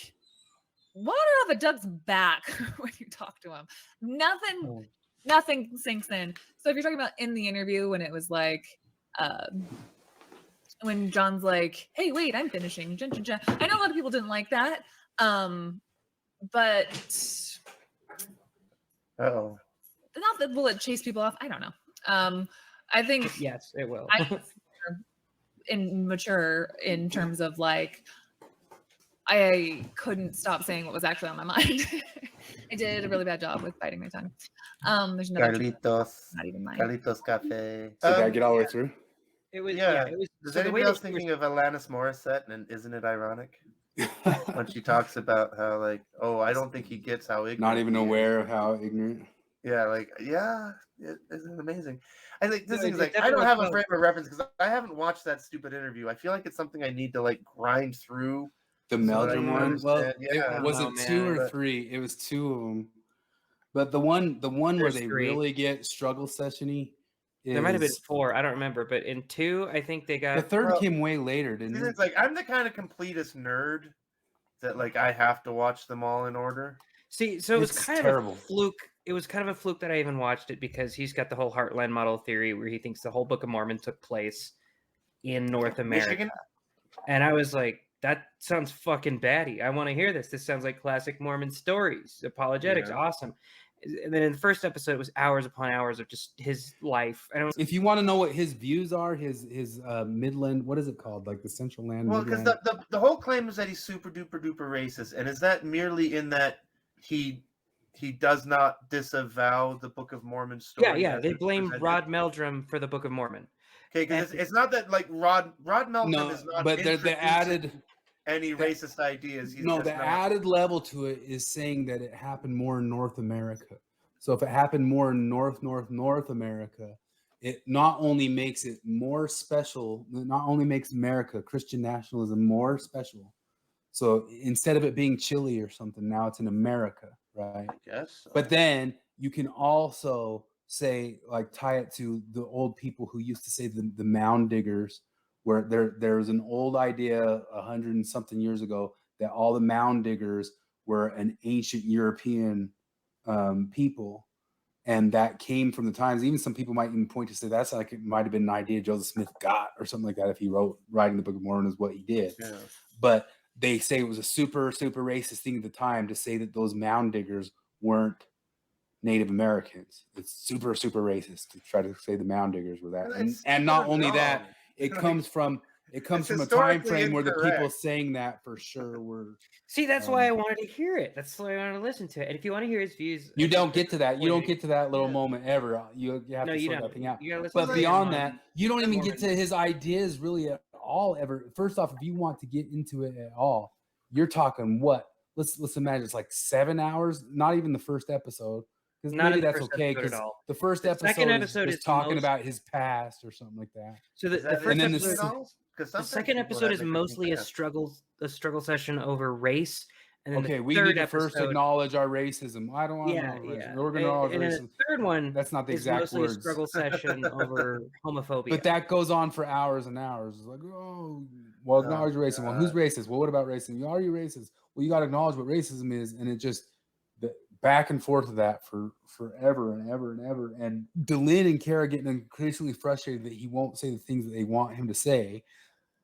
water off a duck's back when you talk to him. Nothing sinks in. So if you're talking about in the interview when it was like when John's like, hey, wait, I'm finishing. I know a lot of people didn't like that. But not that will it chase people off? I don't know. I think yes, it will. Mature in terms of like I couldn't stop saying what was actually on my mind. I did a really bad job with biting my tongue. There's no Carlitos, not even mine. Carlitos Cafe. So did I get all the way through? It was It was. Is so anybody else thinking of Alanis Morissette? And isn't it ironic when she talks about how like, oh, I don't think he gets how ignorant. Not even aware of how ignorant. Yeah, like isn't it amazing? I think this thing is like I don't have a frame of reference because I haven't watched that stupid interview. I feel like it's something I need to like grind through. The Meldrum one. Well, yeah. Was it 2 or 3? It was 2 of them. But the one where they 3. really get struggle sessiony. There might have been 4. I don't remember, but in 2, I think they got the 3rd came way later, didn't it? It's like I'm the kind of completist nerd that like I have to watch them all in order. See, so it was kind of a fluke. It was kind of a fluke that I even watched it because he's got the whole Heartland model theory where he thinks the whole Book of Mormon took place in North America. Michigan? And I was like, that sounds fucking batty. I want to hear this. This sounds like classic Mormon stories. Apologetics, awesome. And then in the first episode, it was hours upon hours of just his life. If you want to know what his views are, his Midland, what is it called? Like the Central Land. Well, because the whole claim is that he's super duper duper racist, and is that merely in that he does not disavow the Book of Mormon story? Yeah. They blame Rod Meldrum for the Book of Mormon. Okay, because it's not that like Rod Meldrum is not. But they're added any racist ideas. Added level to it is saying that it happened more in North America. So if it happened more in North America, it not only makes it more special, not only makes America, Christian nationalism, more special. So instead of it being Chile or something, now it's in America, right? Yes. So. But then you can also say, like, tie it to the old people who used to say the mound diggers, where there was an old idea 100 and something years ago that all the mound diggers were an ancient European people, and that came from the times. Even some people might even point to say that's like it might have been an idea Joseph Smith got or something like that if he writing the Book of Mormon is what he did. Yeah. But they say it was a super super racist thing at the time to say that those mound diggers weren't Native Americans. It's super super racist to try to say the mound diggers were that. And not only that, it comes from a time frame where the people saying that for sure were. See, that's why I wanted to hear it. That's why I wanted to listen to it. And if you want to hear his views, you don't get to that. You don't get to that little moment ever. You have to sort that thing out. But beyond that, you don't even get to his ideas really at all ever. First off, if you want to get into it at all, you're talking what? Let's imagine it's like 7 hours. Not even the first episode. Because maybe that's okay. Because the first episode is talking about his past or something like that. So the second episode is mostly a struggle session over race. And then we need to first acknowledge our racism. I don't want to know racism. We're going to acknowledge racism. And the third one, that's not the exact words. A struggle session over homophobia. But that goes on for hours and hours. It's like, oh, well, acknowledge racism. Well, who's racist? Well, what about racism? Are you racist? well, you got to acknowledge what racism is, and it just the back and forth of that for forever and ever and ever. And Delin and Kara getting increasingly frustrated that he won't say the things that they want him to say.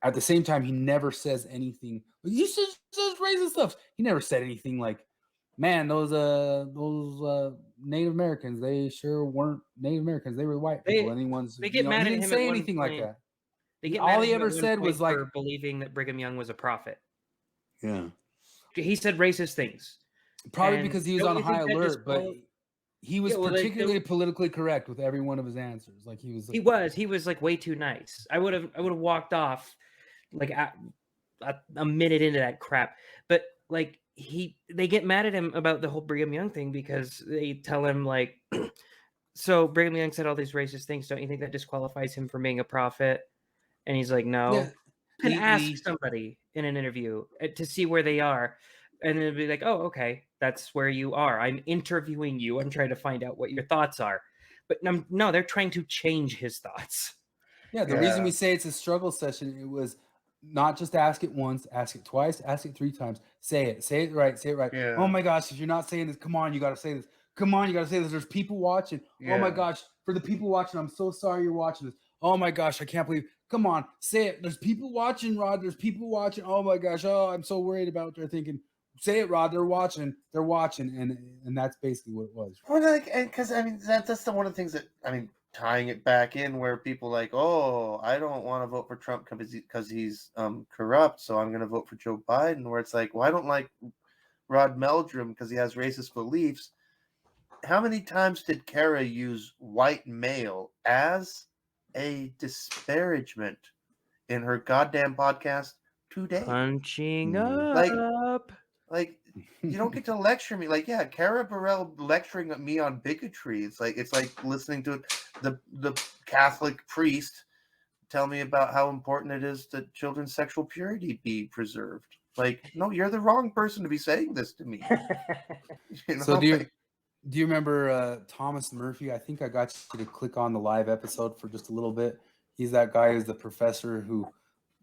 At the same time, he never says anything. You says racist stuff. He never said anything like, "Man, those Native Americans, they sure weren't Native Americans. They were white people." They get mad he at didn't him say at one anything like point. that. They get All mad he at him ever at one said point was like, for believing that Brigham Young was a prophet. "Yeah." He said racist things. Probably And because he was don't on you think high that alert, but disqual- he was Yeah, well, particularly politically correct with every one of his answers. Like he was like way too nice. I would have walked off like a minute into that crap. But like they get mad at him about the whole Brigham Young thing because they tell him like, so Brigham Young said all these racist things. Don't you think that disqualifies him from being a prophet? And he's like, no. Yeah, You can ask somebody in an interview to see where they are. And then be like, oh, okay, that's where you are. I'm interviewing you. I'm trying to find out what your thoughts are. But no, they're trying to change his thoughts. Yeah, the reason we say it's a struggle session, it was not just ask it once, ask it twice, ask it 3 times. Say it right, say it right. Yeah. Oh my gosh, if you're not saying this, come on, you got to say this. Come on, you got to say this. There's people watching. Oh my Yeah. gosh, for the people watching, I'm so sorry you're watching this. Oh my gosh, I can't believe. Come on, say it. There's people watching, Rod. There's people watching. Oh my gosh, oh, I'm so worried about what they're thinking. Say it, Rod. They're watching. They're watching, and that's basically what it was. Well, like, and because I mean that's the one of the things that I mean, tying it back in where people like, oh, I don't want to vote for Trump because he's corrupt, so I'm going to vote for Joe Biden. Where it's like, well, I don't like Rod Meldrum because he has racist beliefs. How many times did Kara use white male as a disparagement in her goddamn podcast today? Punching up. Like you don't get to lecture me. Like, yeah, Kara Burrell lecturing me on bigotry. It's like listening to the Catholic priest tell me about how important it is that children's sexual purity be preserved. Like, no, you're the wrong person to be saying this to me. So do you remember Thomas Murphy? I think I got you to click on the live episode for just a little bit. He's that guy who's the professor who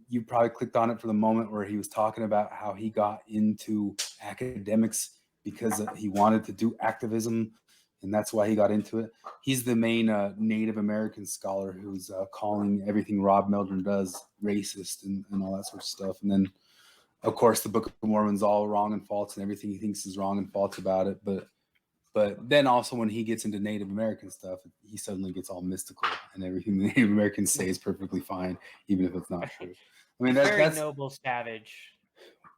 you probably clicked on it for the moment where he was talking about how he got into academics because he wanted to do activism, and that's why he got into it. He's the main Native American scholar who's calling everything Rob Meldrum does racist and all that sort of stuff. And then, of course, the Book of Mormon's all wrong and false, and everything he thinks is wrong and false about it. But then also when he gets into Native American stuff, he suddenly gets all mystical, and everything the Native Americans say is perfectly fine, even if it's not true. I mean, that's noble savage.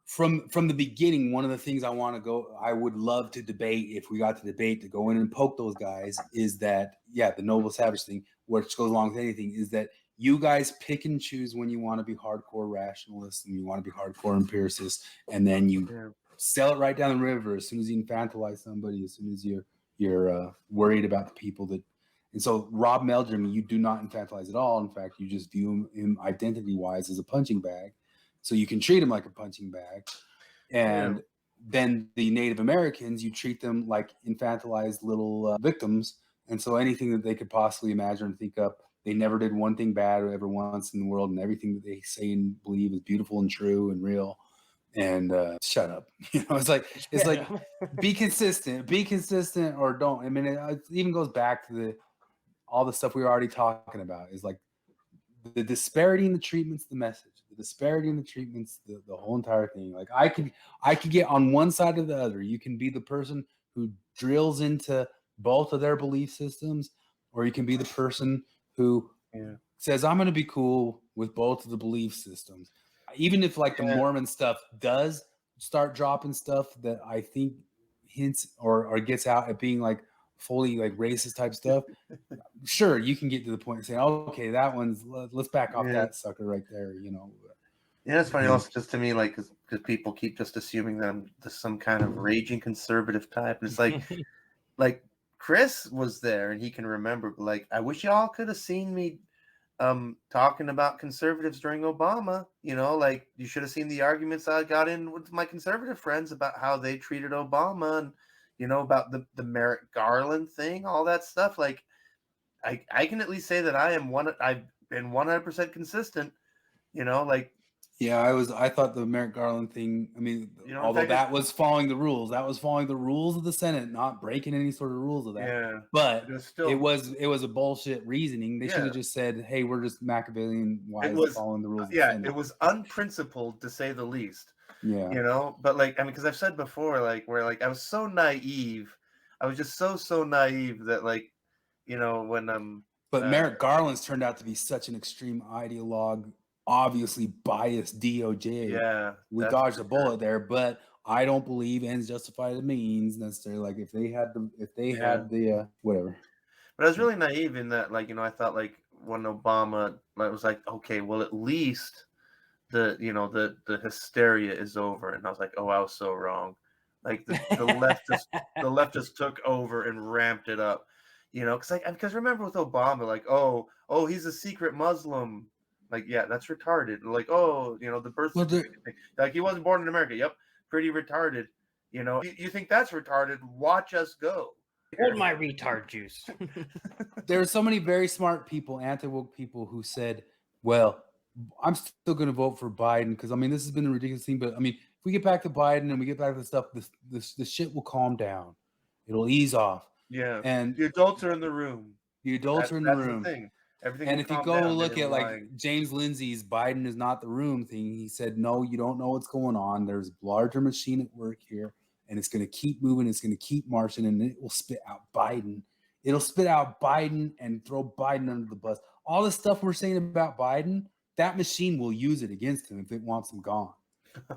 From the beginning, one of the things I would love to debate if we got to debate to go in and poke those guys is that, yeah, the noble savage thing, which goes along with anything, is that you guys pick and choose when you want to be hardcore rationalists and you want to be hardcore empiricists, and then you sell it right down the river as soon as you infantilize somebody, as soon as you're worried about the people that. And so Rob Meldrum, you do not infantilize at all. In fact, you just view him identity-wise as a punching bag. So you can treat him like a punching bag. And then the Native Americans, you treat them like infantilized little victims. And so anything that they could possibly imagine and think up, they never did one thing bad or ever once in the world. And everything that they say and believe is beautiful and true and real. And shut up. It's like be consistent or don't. I mean, it even goes back to all the stuff we were already talking about is like the disparity in the treatments, the message, the disparity in the treatments, the whole entire thing. Like I could get on one side or the other. You can be the person who drills into both of their belief systems, or you can be the person who says, I'm going to be cool with both of the belief systems. Even if like the Mormon stuff does start dropping stuff that I think hints or gets out at being like fully like racist type stuff, sure, you can get to the point of saying, oh, okay, that one's, let's back off that sucker right there, Yeah, it's funny also just to me, like, because people keep just assuming that I'm some kind of raging conservative type. And it's like, like Chris was there and he can remember, but like, I wish y'all could have seen me talking about conservatives during Obama. Like you should have seen the arguments I got in with my conservative friends about how they treated Obama and about the Merrick Garland thing, all that stuff. Like I can at least say that I've been 100% consistent, like Yeah, I thought the Merrick Garland thing, I mean, although that was following the rules, that was following the rules of the Senate, not breaking any sort of rules of that. Yeah. But It was a bullshit reasoning. They should have just said, hey, we're just Machiavellian wise following the rules of the Senate. It was unprincipled to say the least. Yeah. You know, but like, I mean, because I've said before, like, where like I was so naive. I was just so naive that, like, you know, when But Merrick Garland's turned out to be such an extreme ideologue, obviously biased DOJ. Yeah, we dodged a bullet there, but I don't believe ends justify the means necessarily. Like if they had the whatever. But I was really naive in that, like, you know, I thought like when Obama, I was like, okay, well, at least the hysteria is over, and I was like, oh, I was so wrong. Like the leftists took over and ramped it up. You know, because remember with Obama, like, oh, he's a secret Muslim. Like, yeah, that's retarded. Like, oh, you know, the birth certificate thing. Like, he wasn't born in America. Yep, pretty retarded. You know, you think that's retarded? Watch us go. Hold my retard juice. There are so many very smart people, anti-woke people, who said, well, I'm still going to vote for Biden because, I mean, this has been a ridiculous thing. But, I mean, if we get back to Biden and we get back to the stuff, the shit will calm down. It'll ease off. Yeah, and the adults are in the room. The adults are in the room. The thing. Everything. And if you go look at like James Lindsay's "Biden is not the room" thing, he said, "No, you don't know what's going on. There's a larger machine at work here, and it's going to keep moving. It's going to keep marching, and it will spit out Biden. It'll spit out Biden and throw Biden under the bus. All the stuff we're saying about Biden, that machine will use it against him if it wants him gone.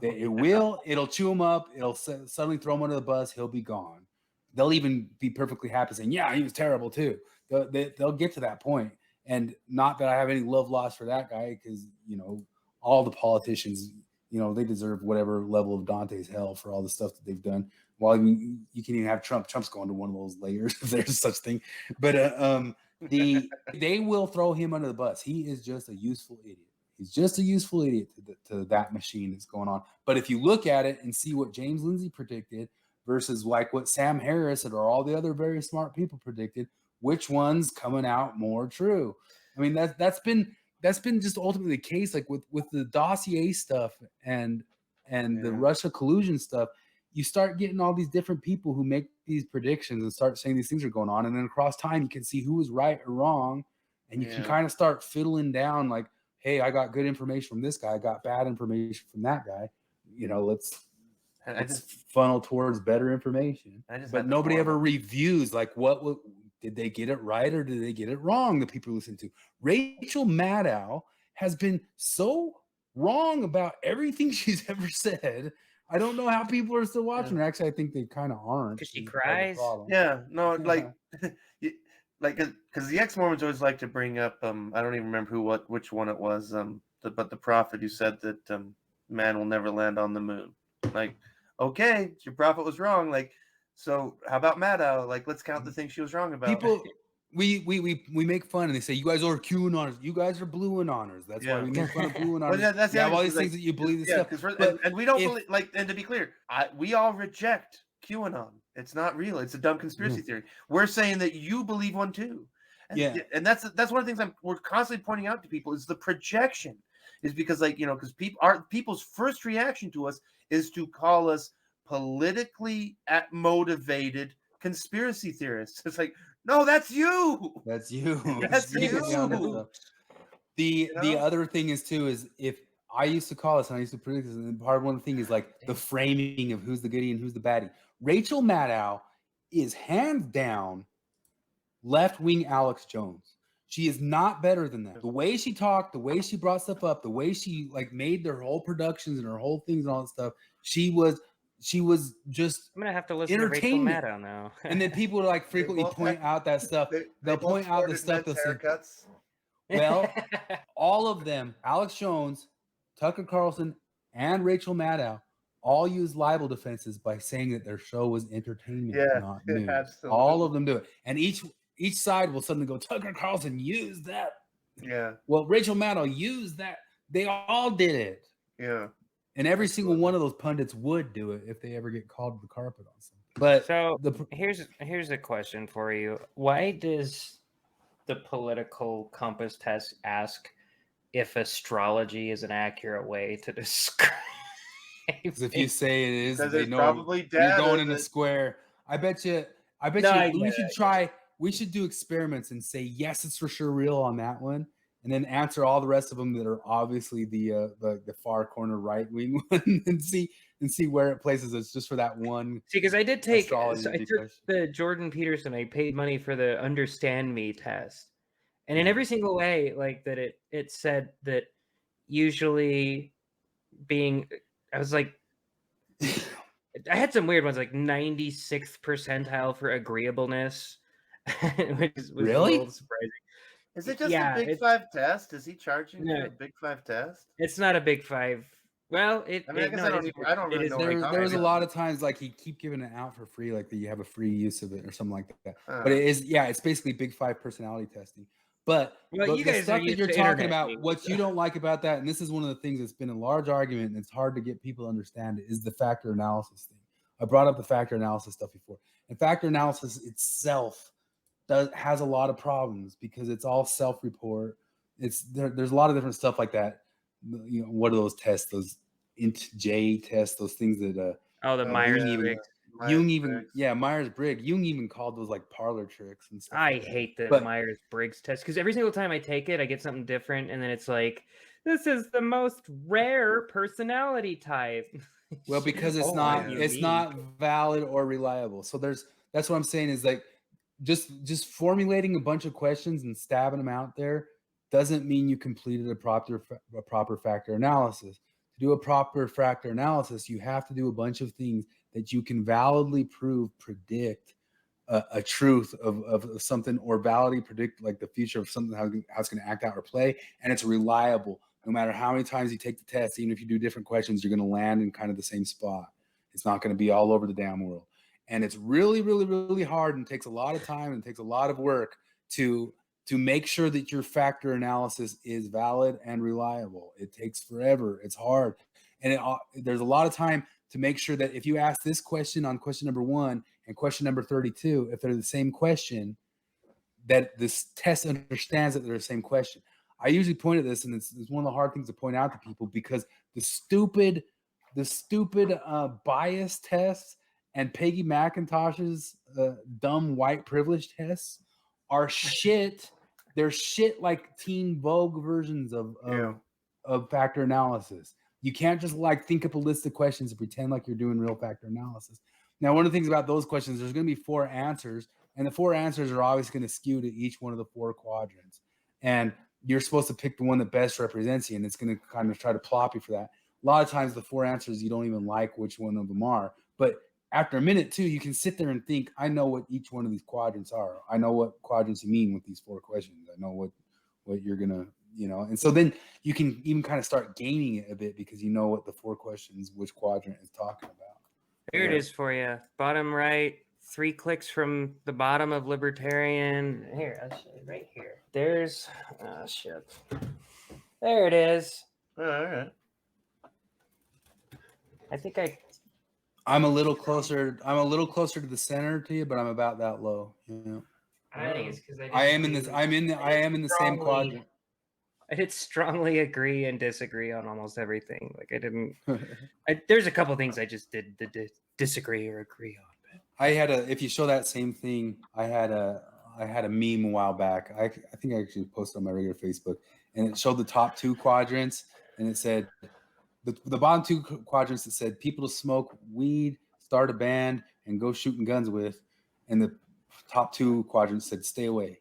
It will. It'll chew him up. It'll suddenly throw him under the bus. He'll be gone." They'll even be perfectly happy saying, yeah, he was terrible too. They'll get to that point. And not that I have any love lost for that guy, because, you know, all the politicians, you know, they deserve whatever level of Dante's hell for all the stuff that they've done. Well, I mean, you can even have Trump. Trump's going to one of those layers if there's such thing. But they will throw him under the bus. He is just a useful idiot. He's just a useful idiot to that machine that's going on. But if you look at it and see what James Lindsay predicted versus like what Sam Harris or all the other very smart people predicted, which one's coming out more true? I mean, that's been just ultimately the case. Like with the dossier stuff and the Russia collusion stuff, you start getting all these different people who make these predictions and start saying these things are going on, and then across time you can see who was right or wrong, and you can kind of start fiddling down like, hey, I got good information from this guy, I got bad information from that guy. You know, let's funnel towards better information. But nobody ever reviews like what did they get it right or did they get it wrong? The people who listen to Rachel Maddow has been so wrong about everything she's ever said. I don't know how people are still watching her. Actually, I think they kind of aren't. Because she cries. Yeah, no, like, like, because the ex-Mormons always like to bring up. I don't even remember which one it was. But the prophet who said that man will never land on the moon. Like, okay, your prophet was wrong. Like, so how about Maddow? Like, let's count the things she was wrong about. People, we make fun and they say, you guys are QAnoners. You guys are blue anoners. That's why we make fun of blue anoners. Well, that's all these things that you believe this stuff. And we don't believe, like, and to be clear, we all reject QAnon. It's not real. It's a dumb conspiracy theory. We're saying that you believe one too. And, and that's one of the things we're constantly pointing out to people is the projection. Is because, like, you know, because people's first reaction to us is to call us politically motivated conspiracy theorists. It's like, no, that's you. That's you. That's you. The other thing is too is if I used to call this and I used to predict this, and part of one thing is like the framing of who's the goodie and who's the baddie. Rachel Maddow is hands down left-wing Alex Jones. She is not better than that. The way she talked, the way she brought stuff up, the way she like made their whole productions and her whole things and all that stuff, she was just I'm gonna have to listen to Rachel Maddow now. And then people like frequently point out that stuff. They'll point out the stuff that's haircuts. Well, all of them, Alex Jones, Tucker Carlson, and Rachel Maddow, all use libel defenses by saying that their show was entertainment, not news. Absolutely. All of them do it, and each side will suddenly go, Tucker Carlson used that. Yeah. Well, Rachel Maddow used that. They all did it. Yeah. And every single one of those pundits would do it if they ever get called to the carpet on something. But so here's a question for you. Why does the political compass test ask if astrology is an accurate way to describe. Because if you say it is, Because they there's know probably you're data going in a that- square. I bet you. No, I we get should it. try. We should do experiments and say yes, it's for sure real on that one, and then answer all the rest of them that are obviously the far corner right wing one, and see where it places us just for that one. See, because I did take, astrology I took question. the Jordan Peterson. I paid money for the Understand Me test, and in every single way, like that, it said that usually being, I was like, I had some weird ones, like 96th percentile for agreeableness, which was Really? a little surprising. Is it just Yeah, a Big Five test? Is he charging No. for a Big Five test? It's not a Big Five. Well, I mean, I guess I don't really know. There was a lot of times like he keep giving it out for free, like that you have a free use of it or something like that. But it is, yeah, it's basically Big Five personality testing. But Well, you the guys are stuff that used you're to talking internet about, memes, what you so. don't like about that, and this is one of the things that's been a large argument, and it's hard to get people to understand it, is the factor analysis thing. I brought up the factor analysis stuff before, and factor analysis itself has a lot of problems because it's all self-report. There's a lot of different stuff like that. You know, what are those tests? Those int J tests, those things that the Myers-Briggs. Myers-Briggs. Jung even called those like parlor tricks and stuff. I hate the Myers-Briggs test because every single time I take it, I get something different, and then it's like, this is the most rare personality type. Well, because it's not valid or reliable. So that's what I'm saying is like just formulating a bunch of questions and stabbing them out there doesn't mean you completed a proper factor analysis. To do a proper factor analysis, you have to do a bunch of things that you can validly predict a truth of something, or validly predict like the future of something, how it's going to act out or play, and it's reliable. No matter how many times you take the test, even if you do different questions, you're going to land in kind of the same spot. It's not going to be all over the damn world. And it's really, really, really hard, and takes a lot of time and takes a lot of work to make sure that your factor analysis is valid and reliable. It takes forever. It's hard. And there's a lot of time to make sure that if you ask this question on question number 1 and question number 32, if they're the same question, that this test understands that they're the same question. I usually point at this, and it's one of the hard things to point out to people, because the stupid bias tests and Peggy McIntosh's dumb white privilege tests are shit. They're shit like Teen Vogue versions of factor analysis. You can't just like think up a list of questions and pretend like you're doing real factor analysis. Now, one of the things about those questions, there's going to be 4 answers, and the 4 answers are always going to skew to each one of the 4 quadrants. And you're supposed to pick the one that best represents you, and it's going to kind of try to plop you for that. A lot of times the 4 answers, you don't even like which one of them are. But after a minute, too, you can sit there and think, I know what each one of these quadrants are. I know what quadrants you mean with these 4 questions. I know what you're going to, and so then you can even kind of start gaining it a bit because you know what the 4 questions, which quadrant is talking about. Here it is for you. Bottom right, 3 clicks from the bottom of libertarian. Here, I'll show you right here. There's, oh shit. There it is. All right. I think I'm a little closer to the center to you, but I'm about that low. I think it's because I am in the same quadrant. I did strongly agree and disagree on almost everything. Like I didn't. There's a couple things I just did disagree or agree on. I had if you show that same thing, I had a meme a while back. I think I actually posted on my regular Facebook, and it showed the top 2 quadrants, and it said the bottom 2 quadrants that said people to smoke weed, start a band, and go shooting guns with, and the top 2 quadrants said stay away.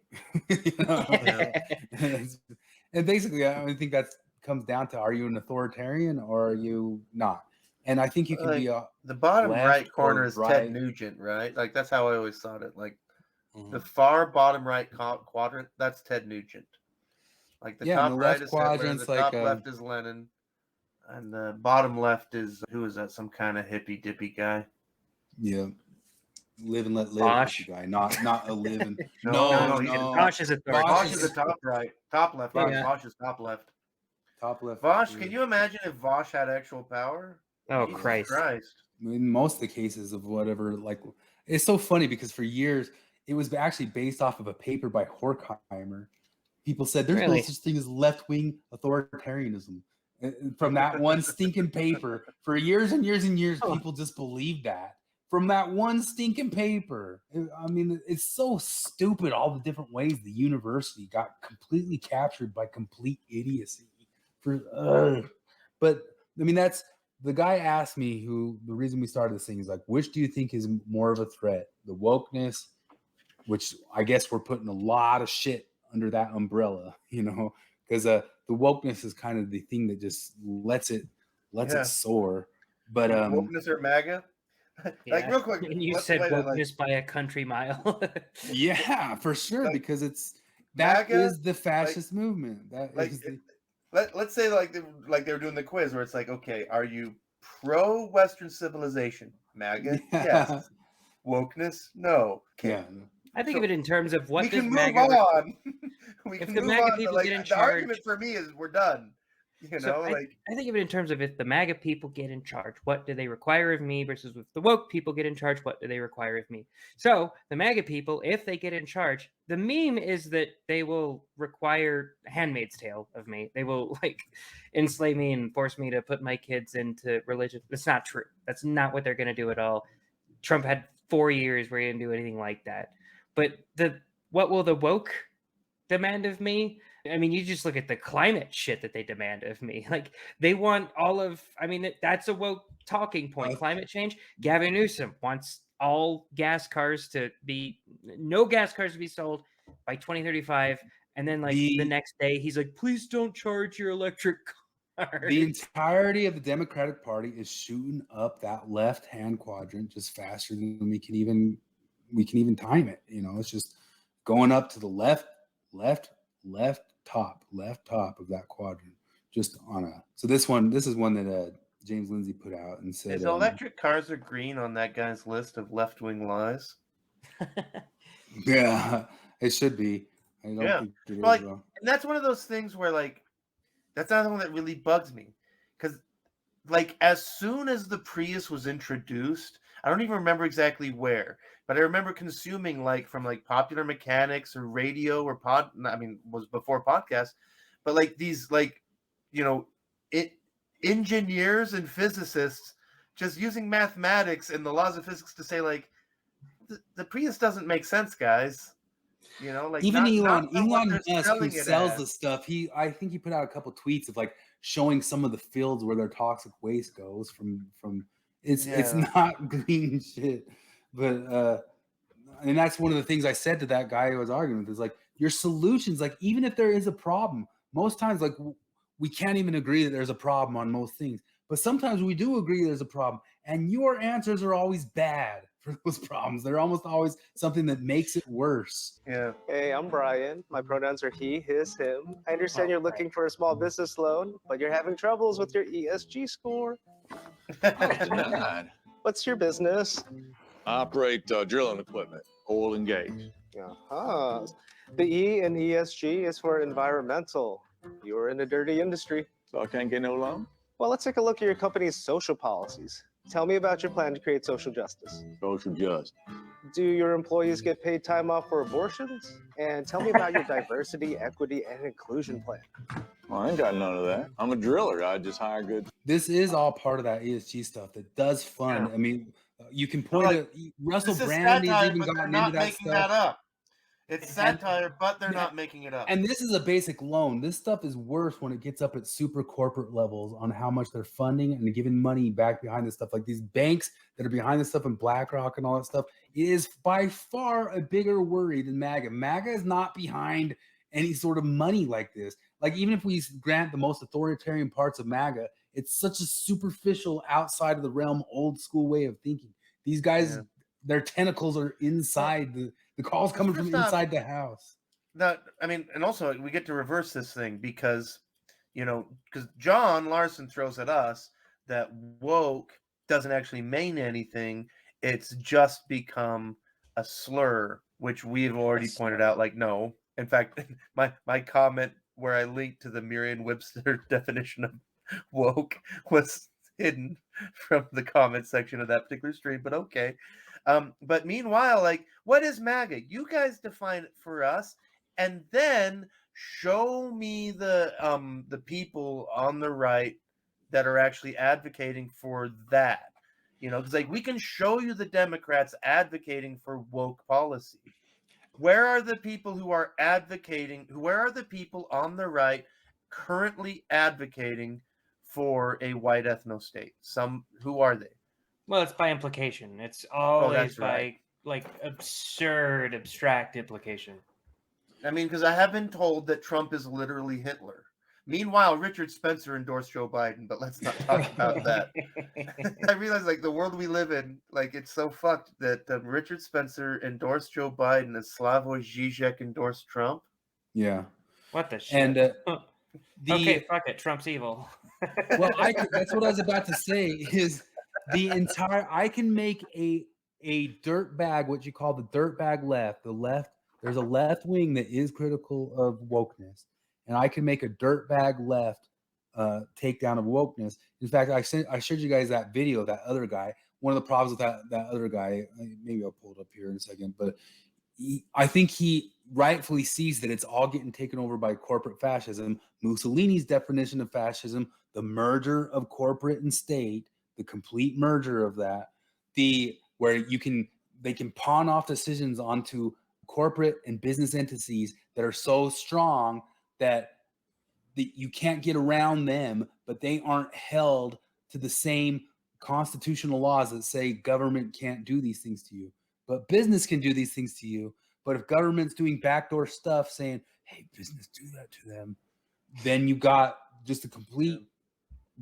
And basically, I think that comes down to, are you an authoritarian or are you not? And I think you can be the bottom right corner is right. Ted Nugent, right? Like that's how I always thought it. Like the far bottom right quadrant, that's Ted Nugent. Like the top right is Hitler, the top left is Lenin, and the bottom left is, who is that? Some kind of hippy dippy guy. Yeah. Live and let live guy, not a live and no. Bosch is a third. Bosch is the top right, top left. Yeah. Bosch is top left. Top left. Vosh, can you imagine if Vosh had actual power? Oh, Jesus Christ. In most of the cases of whatever, like, it's so funny because for years it was actually based off of a paper by Horkheimer. people said there's no such thing as left-wing authoritarianism. From that one stinking paper, for years and years and years, people just believed that. From that one stinking paper. I mean, it's so stupid all the different ways the university got completely captured by complete idiocy. But I mean, that's the guy asked me who the reason we started this thing is like, which do you think is more of a threat? The wokeness, which I guess we're putting a lot of shit under that umbrella, you know, because the wokeness is kind of the thing that just lets it soar. But wokeness or MAGA? Like real quick, and you said wokeness by a country mile. Yeah, for sure, like, because it's MAGA, is the fascist movement. That like, is the, let's say like they were doing the quiz where it's like, okay, are you pro Western civilization? MAGA, yes. Wokeness, no. Okay. Yeah. I think of it in terms of what we does can MAGA move on. We if can the move MAGA on. people Like, get in the charge, argument for me is we're done. You know, I think of it in terms of if the MAGA people get in charge, what do they require of me versus if the woke people get in charge, what do they require of me? So the MAGA people, if they get in charge, the meme is that they will require Handmaid's Tale of me. They will like enslave me and force me to put my kids into religion. That's not true. That's not what they're going to do at all. Trump had 4 years where he didn't do anything like that. But what will the woke demand of me? I mean, you just look at the climate shit that they demand of me. Like they want all of, I mean, that's a woke talking point. Climate change. Gavin Newsom wants all no gas cars to be sold by 2035. And then like the next day, he's like, please don't charge your electric car. The entirety of the Democratic Party is shooting up that left-hand quadrant just faster than we can even time it. You know, it's just going up to the left top of that quadrant. Just on a this is one that James Lindsay put out and said, is electric cars are green on that guy's list of left-wing lies? Yeah, it should be. I don't think it is, like, though. And that's one of those things where like that's another one that really bugs me, because like as soon as the Prius was introduced, I don't even remember exactly where, but I remember consuming like from like Popular Mechanics or radio or was before podcasts, but like these like, you know, engineers and physicists just using mathematics and the laws of physics to say like the Prius doesn't make sense, guys. You know, like even Elon Musk who sells the stuff, I think he put out a couple tweets of like showing some of the fields where their toxic waste goes from it's not green shit. But and that's one of the things I said to that guy who was arguing with is like your solutions, like even if there is a problem, most times like we can't even agree that there's a problem on most things. But sometimes we do agree there's a problem, and your answers are always bad for those problems. They're almost always something that makes it worse. Yeah. Hey, I'm Brian. My pronouns are he, his, him. I understand you're looking for a small business loan, but you're having troubles with your ESG score. Denied. What's your business? I operate drilling equipment, oil and gas. Uh-huh. The E in ESG is for environmental. You're in a dirty industry. So I can't get no loan? Well, let's take a look at your company's social policies. Tell me about your plan to create social justice. Social justice. Do your employees get paid time off for abortions? And tell me about your diversity, equity, and inclusion plan. Well, I ain't got none of that. I'm a driller. I just hire good. This is all part of that ESG stuff that does fund. Yeah. I mean, you can point at Russell Brand. He's even gotten into that stuff. That up. It's satire, but they're not making it up. And this is a basic loan. This stuff is worse when it gets up at super corporate levels on how much they're funding and giving money back behind this stuff. Like these banks that are behind this stuff and BlackRock and all that stuff is by far a bigger worry than MAGA. MAGA is not behind any sort of money like this. Like even if we grant the most authoritarian parts of MAGA, it's such a superficial, outside of the realm, old school way of thinking. These guys, their tentacles are inside the calls coming from inside the house. That I mean, and also we get to reverse this thing because, you know, because John Larson throws at us that woke doesn't actually mean anything. It's just become a slur, which we've already pointed out. Like, no. In fact, my comment where I linked to the Merriam-Webster definition of woke was hidden from the comment section of that particular stream, but okay. But meanwhile, like, what is MAGA? You guys define it for us, and then show me the people on the right that are actually advocating for that. You know, because like we can show you the Democrats advocating for woke policy. Where are the people who are advocating? Where are the people on the right currently advocating for a white ethno state? Who are they? Well, it's by implication. It's Oh, always that's by right. like absurd, abstract implication. I mean, because I have been told that Trump is literally Hitler. Meanwhile, Richard Spencer endorsed Joe Biden, but let's not talk about that. I realize, like, the world we live in, like, it's so fucked that Richard Spencer endorsed Joe Biden and Slavoj Žižek endorsed Trump. Yeah. What the shit? And okay, fuck it. Trump's evil. Well, that's what I was about to say. Is the entire I can make a dirt bag, what you call the dirt bag left. The left, there's a left wing that is critical of wokeness, and I can make a dirt bag left takedown of wokeness. In fact, I showed you guys that video of that other guy. One of the problems with that other guy, maybe I'll pull it up here in a second, but I think he rightfully sees that it's all getting taken over by corporate fascism. Mussolini's definition of fascism, the merger of corporate and state, the complete merger of that, where they can pawn off decisions onto corporate and business entities that are so strong that you can't get around them, but they aren't held to the same constitutional laws that say government can't do these things to you. But business can do these things to you. But if government's doing backdoor stuff saying, hey, business, do that to them, then you got just a complete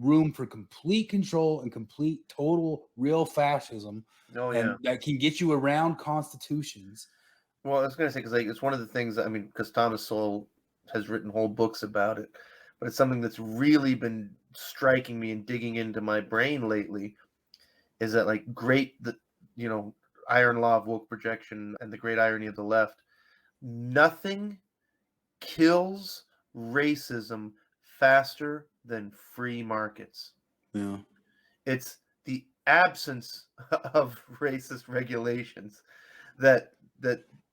room for complete control and complete, total, real fascism. Oh, and yeah. that can get you around constitutions. Well, I was going to say, because like, it's one of the things, I mean, because Thomas Sowell has written whole books about it, but it's something that's really been striking me and digging into my brain lately, is that like iron law of woke projection and the great irony of the left, nothing kills racism faster than free markets. Yeah. It's the absence of racist regulations that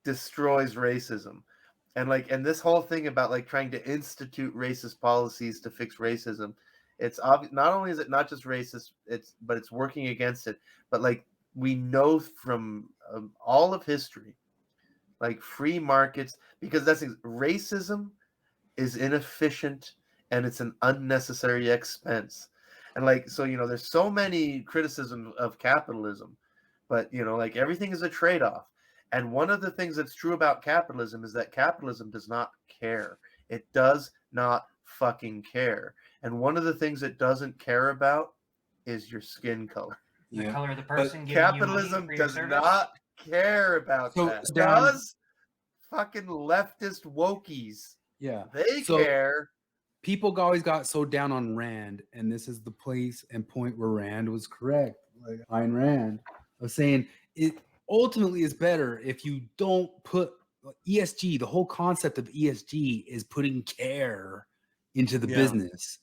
destroys racism. And this whole thing about like trying to institute racist policies to fix racism, it's obvious. Not only is it not just racist, but it's working against it. But like we know from all of history, like free markets, because racism is inefficient and it's an unnecessary expense. And like, so, there's so many criticisms of capitalism, but, like everything is a trade-off. And one of the things that's true about capitalism is that capitalism does not care. It does not fucking care. And one of the things it doesn't care about is your skin color. The color of the person. Capitalism does not care about that. Does fucking leftist wokies? Yeah, they care. People always got so down on Rand, and this is the place and point where Rand was correct. Like Ayn Rand was saying, it ultimately is better if you don't put ESG. The whole concept of ESG is putting care into the business,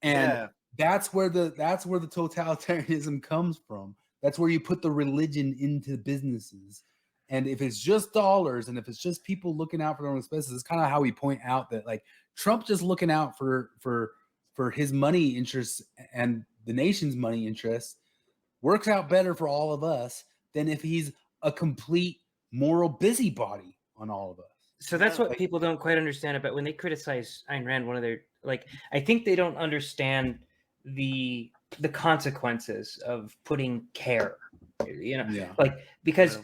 and that's where the totalitarianism comes from. That's where you put the religion into businesses. And if it's just dollars and if it's just people looking out for their own expenses, it's kind of how we point out that like Trump just looking out for his money interests and the nation's money interests works out better for all of us than if he's a complete moral busybody on all of us. So that's what people don't quite understand about when they criticize Ayn Rand. One of their I think they don't understand the consequences of putting care. Because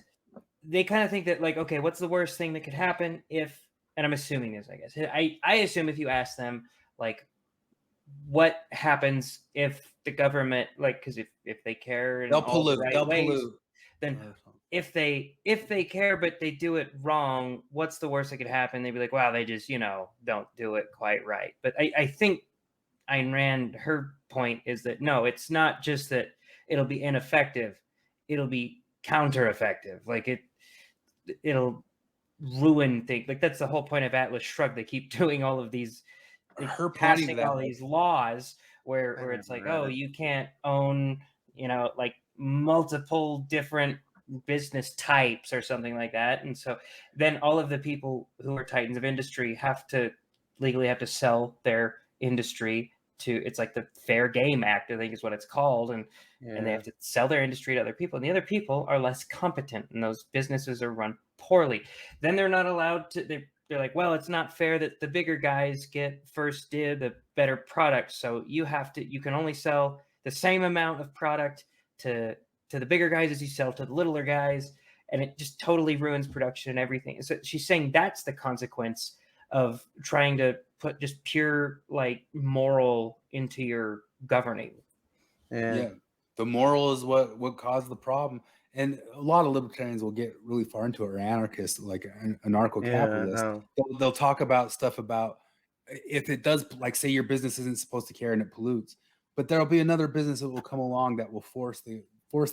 they kind of think that like, okay, what's the worst thing that could happen if? And I'm assuming this, I guess. I assume if you ask them like, what happens if the government because if they care in they'll all pollute. the right They'll ways, pollute. then if they care but they do it wrong, what's the worst that could happen? They'd be like, wow, they just don't do it quite right. But I think Ayn Rand, her point is that no, it's not just that it'll be ineffective, it'll be counter-effective. Like it'll ruin things. Like that's the whole point of Atlas Shrugged. They keep doing all of these, passing all these laws where it's like, oh, you can't own, like multiple different business types or something like that. And so then all of the people who are titans of industry have to legally have to sell their industry to, it's like the Fair Game Act, I think is what it's called, and they have to sell their industry to other people, and the other people are less competent, and those businesses are run poorly. Then they're not allowed to. They're like, well, it's not fair that the bigger guys get first dib, the better product, so you can only sell the same amount of product to the bigger guys as you sell to the littler guys, and it just totally ruins production and everything. So she's saying that's the consequence of trying to put just pure like moral into your governing. Yeah, the moral is what caused the problem, and a lot of libertarians will get really far into it, or anarchists, like anarcho-capitalists. They'll talk about stuff about if it does, like say your business isn't supposed to care and it pollutes, but there'll be another business that will come along that will force the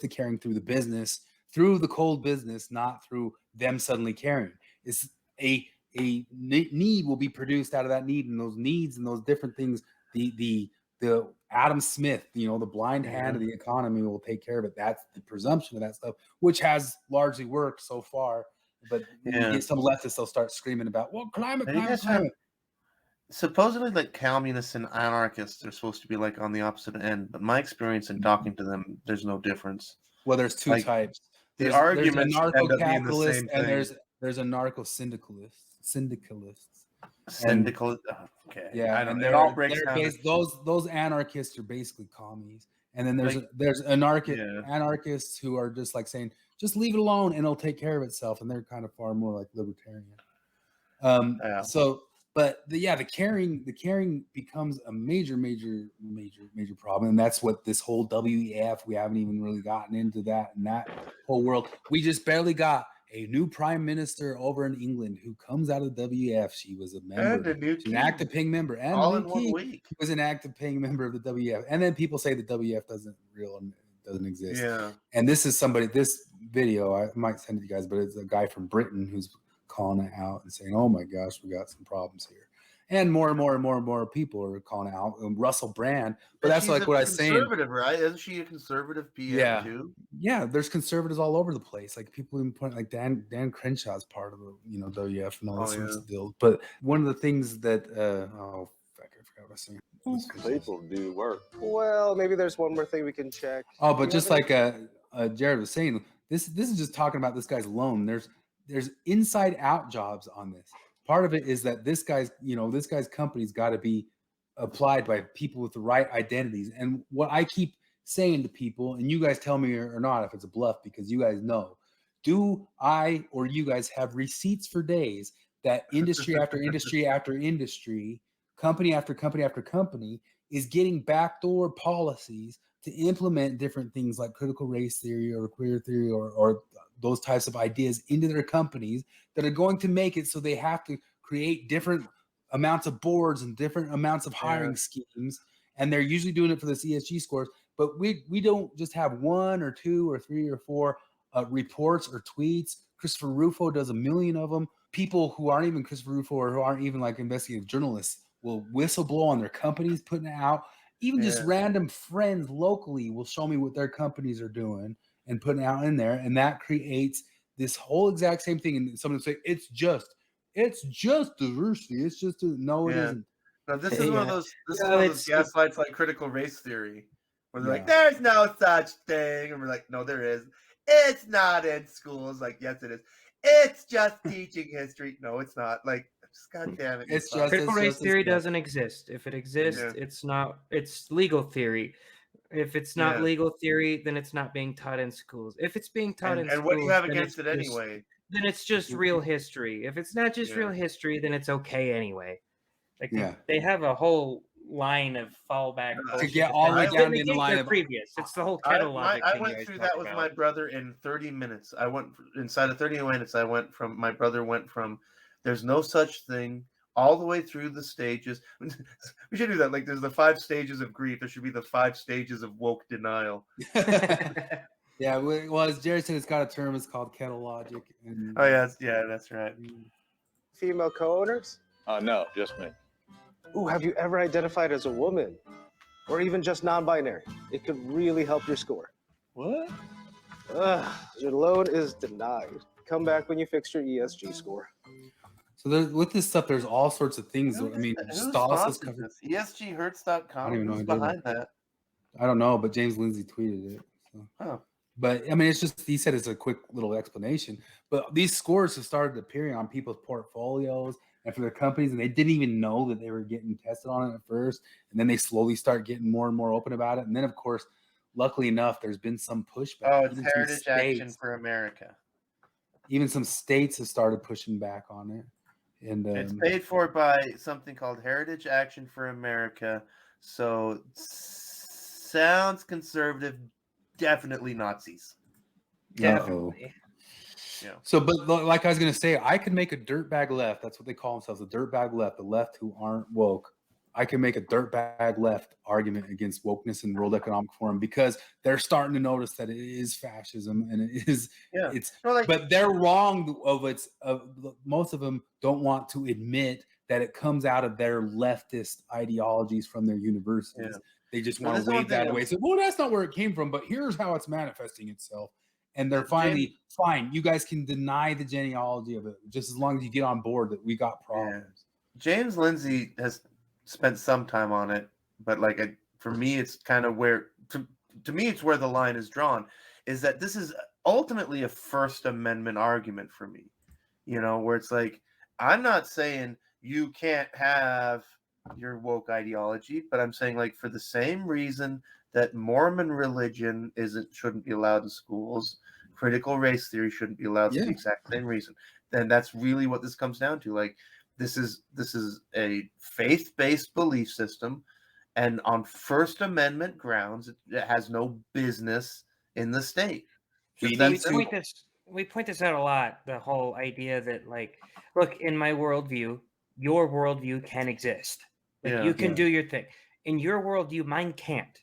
caring through the business, through the cold business, not through them suddenly caring. It's a need will be produced out of that need, and those needs and those different things, the Adam Smith, the blind hand of the economy will take care of it. That's the presumption of that stuff, which has largely worked so far. But you get some leftists, they'll start screaming about, well, climate. Supposedly, like, communists and anarchists are supposed to be like on the opposite end, but my experience in talking to them, there's no difference. Well, there's two types. The arguments there's end up being the anarcho-capitalist, same and thing. there's anarcho-syndicalists. Okay. Yeah, and it all breaks down. Those anarchists are basically commies, and then there's anarchists who are just like saying, just leave it alone and it'll take care of itself, and they're kind of far more like libertarian. So, but the caring becomes a major problem, and that's what this whole WEF. We haven't even really gotten into that and that whole world. We just barely got a new prime minister over in England who comes out of the WEF. She was a member, an active paying member, and all in 1 week. He was an active paying member of the WEF. And then people say the WEF doesn't exist. Yeah. And this video, I might send it to you guys, but it's a guy from Britain who's calling it out and saying, "Oh my gosh, we got some problems here." And more people are calling out Russell Brand. But that's like what I was saying. Conservative, right? Isn't she a conservative PM too? Yeah, there's conservatives all over the place. Like people even point, like Dan Crenshaw's part of the WEF and all this sorts of deals. But one of the things that I forgot what I was saying. People do work. Well, maybe there's one more thing we can check. Oh, but just like Jared was saying, this is just talking about this guy's loan. There's inside out jobs on this. Part of it is that this guy's company's got to be applied by people with the right identities. And what I keep saying to people, and you guys tell me or not if it's a bluff, because you guys know, do I or you guys have receipts for days that industry after industry after industry, company after company after company is getting backdoor policies to implement different things like critical race theory or queer theory or those types of ideas into their companies that are going to make it so they have to create different amounts of boards and different amounts of hiring schemes. And they're usually doing it for the ESG scores. But we don't just have 1 or 2 or 3 or 4 reports or tweets. Christopher Rufo does 1 million of them. People who aren't even Christopher Rufo or who aren't even like investigative journalists will whistleblow on their companies putting it out. Even just random friends locally will show me what their companies are doing and putting out in there. And that creates this whole exact same thing. And someone will say, it's just diversity. It's just no, it isn't. Now this is one of those gaslights like critical race theory, where they're like, there's no such thing. And we're like, no, there is. It's not in schools. Like, yes, it is. It's just teaching history. No, it's not. Like, God damn it. Critical race theory doesn't exist. If it exists, it's not. It's legal theory. If it's not legal theory, then it's not being taught in schools. If it's being taught in schools, and what do you have against it anyway? Then it's just real history. If it's not just real history, then it's okay anyway. Like they have a whole line of fallback to get all the way down in the line of previous. It's the whole kettle logic thing. I went through that with my brother in 30 minutes. I went inside of 30 minutes. My brother went from there's no such thing all the way through the stages. We should do that. Like there's the 5 stages of grief. There should be the 5 stages of woke denial. Yeah, well, as Jared said, it's got a term. It's called kettle logic. And, that's right. Female co-owners? No, just me. Ooh, have you ever identified as a woman? Or even just non-binary? It could really help your score. What? Your loan is denied. Come back when you fix your ESG score. So with this stuff, there's all sorts of things. I mean, Who Stoss has sponsored covered. this? ESGHurts.com. I don't even know Who's who did behind that? I don't know, but James Lindsay tweeted it. So. Oh. But I mean, it's just, he said it's a quick little explanation. But these scores have started appearing on people's portfolios and for their companies, and they didn't even know that they were getting tested on it at first. And then they slowly start getting more and more open about it. And then, of course, luckily enough, there's been some pushback. Oh, it's Even Heritage Action for America. Even some states have started pushing back on it. And it's paid for by something called Heritage Action for America. So sounds conservative, definitely Nazis. Definitely. Yeah. So, but like I was going to say, I could make a dirtbag left. That's what they call themselves, a dirtbag left, the left who aren't woke. I can make a dirtbag left argument against wokeness and World Economic Forum because they're starting to notice that it is fascism and it is, but they're wrong most of them don't want to admit that it comes out of their leftist ideologies from their universities. Yeah. They just want to wave that away. So, well, that's not where it came from, but here's how it's manifesting itself. And they're finally, fine, you guys can deny the genealogy of it just as long as you get on board that we got problems. Yeah. James Lindsay has spent some time on it, but for me, it's kind of where, to me, it's where the line is drawn, is that this is ultimately a First Amendment argument for me, where it's like, I'm not saying you can't have your woke ideology, but I'm saying for the same reason that Mormon religion shouldn't be allowed in schools, critical race theory shouldn't be allowed for the exact same reason. Then that's really what this comes down to. This is a faith-based belief system, and on First Amendment grounds, it has no business in the state. We point this out a lot. The whole idea that, look, in my worldview, your worldview can exist. You can do your thing. In your worldview, mine can't.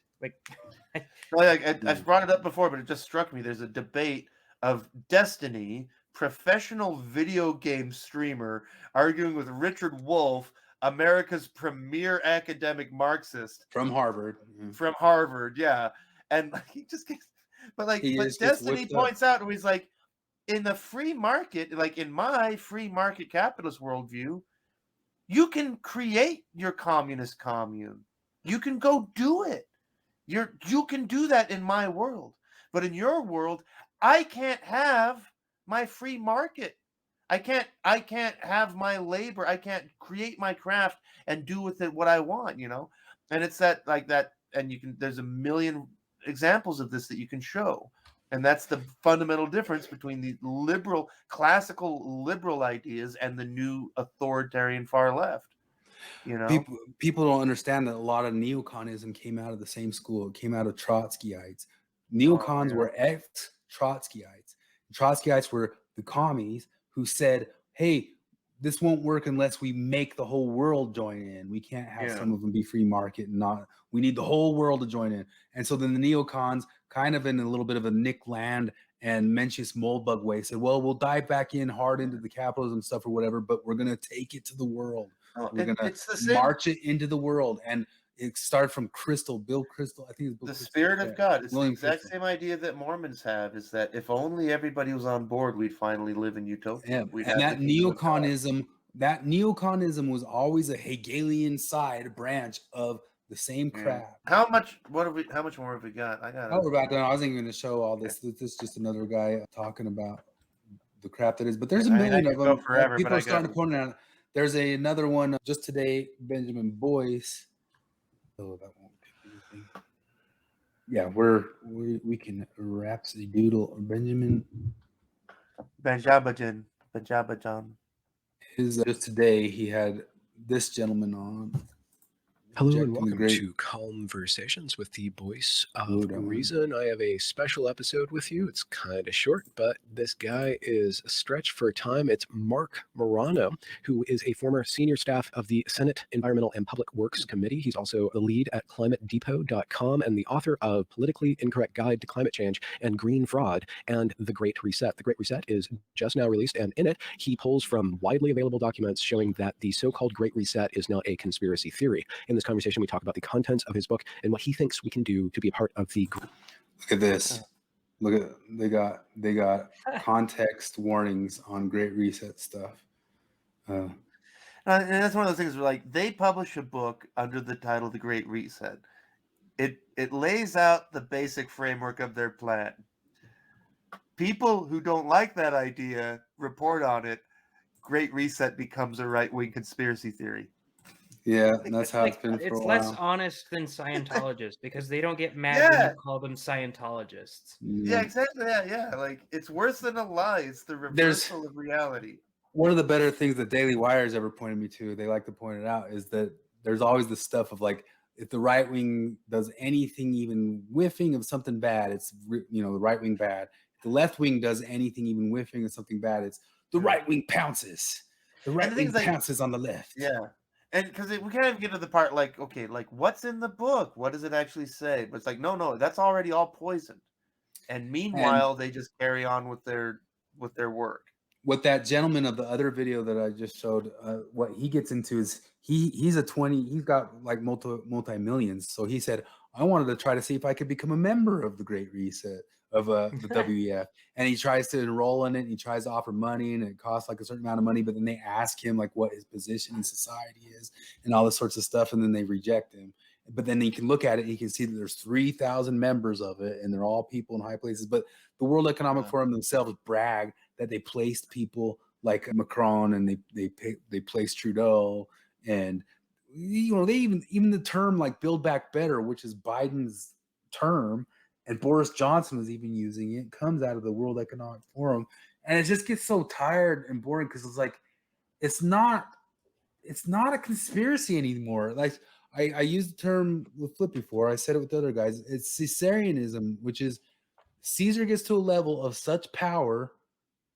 I've brought it up before, but it just struck me. There's a debate of Destiny, professional video game streamer, arguing with Richard Wolff, America's premier academic Marxist from Harvard. From Harvard, yeah. And he just gets, but Destiny points out, he's like, in the free market, in my free market capitalist worldview, you can create your communist commune. You can go do it. You can do that in my world. But in your world, I can't have my free market. I can't have my labor. I can't create my craft and do with it what I want, And it's that, and there's a million examples of this that you can show. And that's the fundamental difference between the classical liberal ideas and the new authoritarian far left. People don't understand that a lot of neoconism came out of the same school. It came out of Trotskyites. Neocons were ex-Trotskyites. Trotskyites were the commies who said, hey, this won't work unless we make the whole world join in. We can't have some of them be free market and we need the whole world to join in. And so then the neocons, kind of in a little bit of a Nick Land and Mencius Moldbug way, said, well, we'll dive back in hard into the capitalism stuff or whatever, but we're going to take it to the world. We're going to march it into the world. And it started from Bill Crystal. I think it's Bill the Crystal. Spirit of God. It's William the exact Crystal. same idea that Mormons have, is that if only everybody was on board, we'd finally live in utopia. Yeah. And that neoconism was always a Hegelian side branch of the same crap. How much more have we got? We're about done. I wasn't even going to show all this. This is just another guy talking about the crap that is. But there's a million of them. Forever, people are starting to point out. There's another one just today, Benjamin Boyce. Oh, that won't pick anything. Yeah, we can Rhapsody Doodle Benjamin. Benjabajan. Just today he had this gentleman on. Hello and welcome to Conversations with the Voice of Reason. I have a special episode with you. It's kind of short, but this guy is stretched for time. It's Mark Morano, who is a former senior staff of the Senate Environmental and Public Works Committee. He's also the lead at climatedepot.com and the author of Politically Incorrect Guide to Climate Change and Green Fraud and The Great Reset. The Great Reset is just now released, and in it, he pulls from widely available documents showing that the so-called Great Reset is not a conspiracy theory. In this conversation, we talk about the contents of his book and what he thinks we can do to be a part of the group. Look at this. Look at they got context warnings on Great Reset stuff. And that's one of those things where, like, they publish a book under the title The Great Reset. It lays out the basic framework of their plan. People who don't like that idea report on it. Great Reset becomes a right-wing conspiracy theory. Yeah, and that's how it's been for a It's while. less honest than Scientologists because they don't get mad when you call them Scientologists. Yeah, exactly. Yeah. Like, it's worse than a lie. It's the reversal of reality. One of the better things that Daily Wire has ever pointed me to, they like to point it out, is that there's always this stuff of like, if the right wing does anything even whiffing of something bad, it's, the right wing bad. If the left wing does anything even whiffing of something bad, it's the right wing pounces. The right wing pounces on the left. Yeah. And because we can't even get to the part like, okay, like, what's in the book? What does it actually say? But it's like, no, that's already all poisoned. And meanwhile, they just carry on with their work. What that gentleman of the other video that I just showed, what he gets into is he's got like multi-millions. So he said, I wanted to try to see if I could become a member of the Great Reset of the WEF. And he tries to enroll in it. And he tries to offer money, and it costs like a certain amount of money. But then they ask him like what his position in society is and all this sorts of stuff. And then they reject him. But then he can look at it and he can see that there's 3,000 members of it, and they're all people in high places. But the World Economic Forum themselves brag that they placed people like Macron, and they placed Trudeau, and they even the term like Build Back Better, which is Biden's term, and Boris Johnson was even using it, comes out of the World Economic Forum, and it just gets so tired and boring because it's like it's not a conspiracy anymore. Like I used the term with Flip before. I said it with the other guys. It's Caesarianism, which is Caesar gets to a level of such power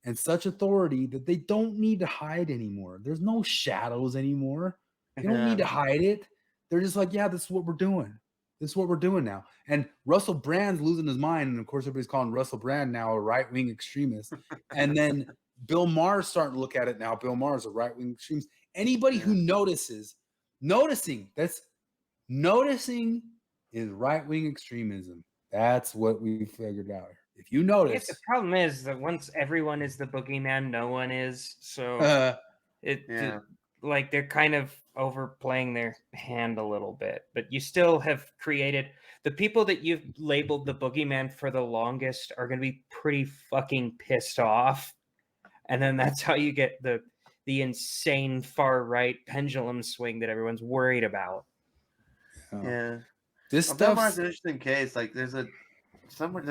and such authority that they don't need to hide anymore. There's no shadows anymore. They don't need to hide it. They're just like, yeah, this is what we're doing. This is what we're doing now. And Russell Brand's losing his mind. And of course, everybody's calling Russell Brand now a right-wing extremist. And then Bill Maher's starting to look at it now. Bill Maher's a right-wing extremist. Anybody who noticing is right-wing extremism. That's what we figured out. If you notice, the problem is that once everyone is the boogeyman, no one is. So like they're kind of overplaying their hand a little bit. But you still have created the people that you've labeled the boogeyman for the longest are going to be pretty fucking pissed off, and then that's how you get the insane far right pendulum swing that everyone's worried about. Yeah, this Bill Maher's an interesting case. Like there's an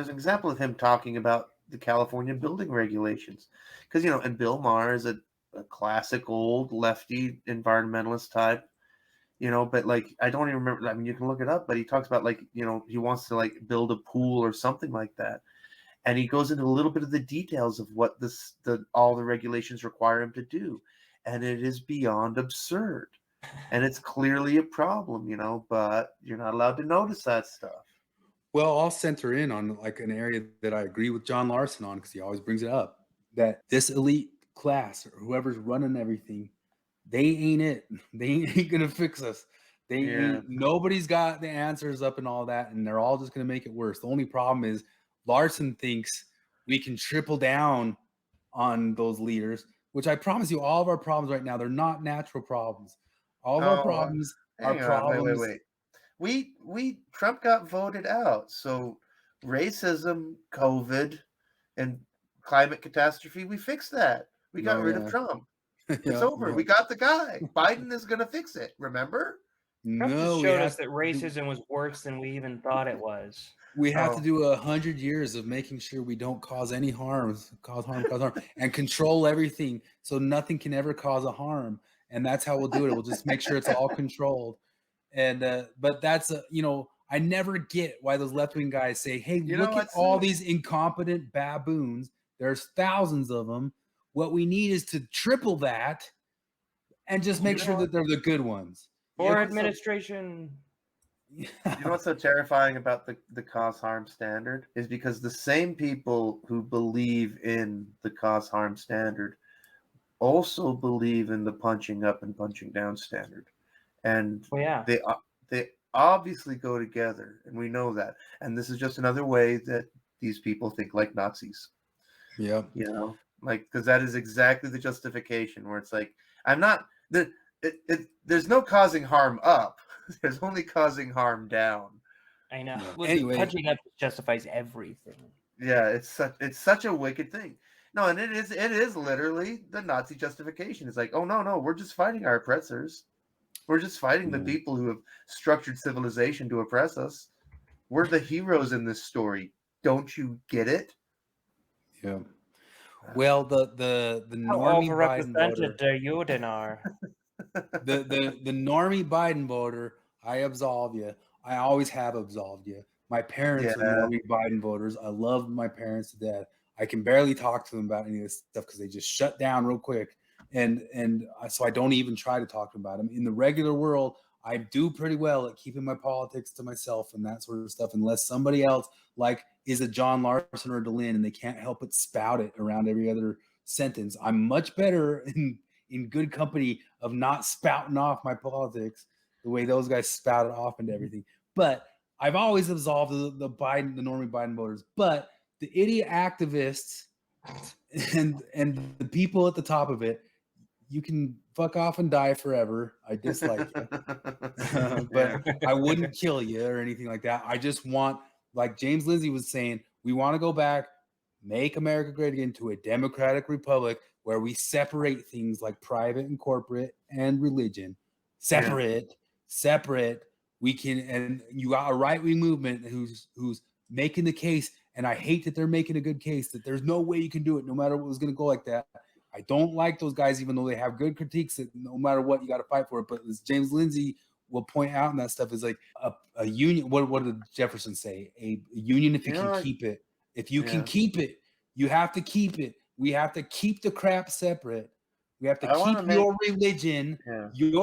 example of him talking about the California building regulations, because and Bill Maher is a classic old lefty environmentalist type, but like I don't even remember. I mean, you can look it up, but he talks about like he wants to like build a pool or something like that, and he goes into a little bit of the details of what all the regulations require him to do, and it is beyond absurd. And it's clearly a problem, but you're not allowed to notice that stuff. Well, I'll center in on like an area that I agree with John Larson on, because he always brings it up, that this elite class or whoever's running everything, they ain't it. They ain't gonna fix us. Nobody's got the answers up and all that, and they're all just gonna make it worse. The only problem is Larson thinks we can triple down on those leaders, which I promise you, all of our problems right now, they're not natural problems. All of our problems are problems. Wait. Trump got voted out. So racism, COVID, and climate catastrophe, we fixed that. We got rid of Trump. It's over. We got the guy. Biden is going to fix it. Remember? Trump just showed us that racism was worse than we even thought it was. We have to do 100 years of making sure we don't cause any harm, and control everything so nothing can ever cause a harm. And that's how we'll do it. We'll just make sure it's all controlled. And but that's I never get why those left-wing guys say, hey, look at all these incompetent baboons. There's thousands of them. What we need is to triple that and just make sure that they're the good ones. For administration. You know what's so terrifying about the cause harm standard is because the same people who believe in the cause harm standard also believe in the punching up and punching down standard. And they obviously go together, and we know that. And this is just another way that these people think like Nazis. Yeah. like, because that is exactly the justification where it's like, I'm not there's no causing harm up. There's only causing harm down. I know. Yeah. Well, Anyway. punching up justifies everything. Yeah, it's such a wicked thing. No, and it is literally the Nazi justification. It's like, oh no, we're just fighting our oppressors. We're just fighting the people who have structured civilization to oppress us. We're the heroes in this story. Don't you get it? Yeah. Well, the normie Biden voter, Overrepresented the Juden are. the normie Biden voter, I absolve you. I always have absolved you. My parents are normie Biden voters. I love my parents to death. I can barely talk to them about any of this stuff because they just shut down real quick. And so I don't even try to talk to them about them. In the regular world, I do pretty well at keeping my politics to myself and that sort of stuff, unless somebody else like is a John Larson or DeLynn and they can't help but spout it around every other sentence. I'm much better in good company of not spouting off my politics the way those guys spout it off into everything. But I've always absolved the normie Biden voters. But the idiot activists and the people at the top of it, you can fuck off and die forever. I dislike you. But I wouldn't kill you or anything like that. I just want, like James Lindsay was saying, we want to go back, make America great again to a democratic republic where we separate things like private and corporate and religion. Separate. We can, and you got a right-wing movement who's making the case, and I hate that they're making a good case that there's no way you can do it no matter what was going to go like that. I don't like those guys, even though they have good critiques that no matter what, you got to fight for it. But as James Lindsay will point out in that stuff is like a union. What did Jefferson say? A union, if you can keep it. If you can keep it, you have to keep it. We have to keep the crap separate. We have to keep your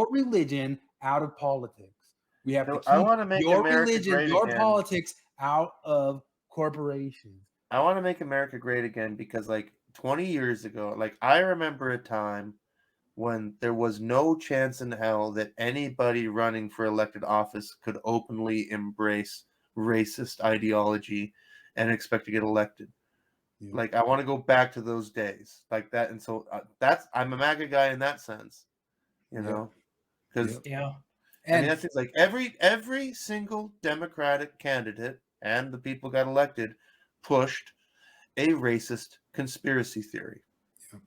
religion out of politics. We have to keep your religion, your politics out of corporations. I want to make America great again because, like, 20 years ago, like, I remember a time when there was no chance in hell that anybody running for elected office could openly embrace racist ideology and expect to get elected. Yeah. Like, I want to go back to those days like that. And so I'm a MAGA guy in that sense, you know, because I mean, that's like every single Democratic candidate and the people got elected pushed a racist conspiracy theory. Yeah.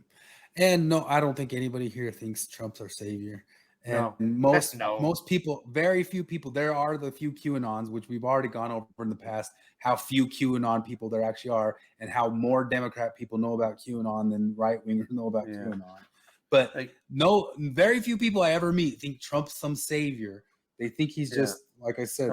And no, I don't think anybody here thinks Trump's our savior. And most people, very few people, there are the few QAnons, which we've already gone over in the past, how few QAnon people there actually are, and how more Democrat people know about QAnon than right-wingers know about QAnon. But very few people I ever meet think Trump's some savior. They think he's just, like I said.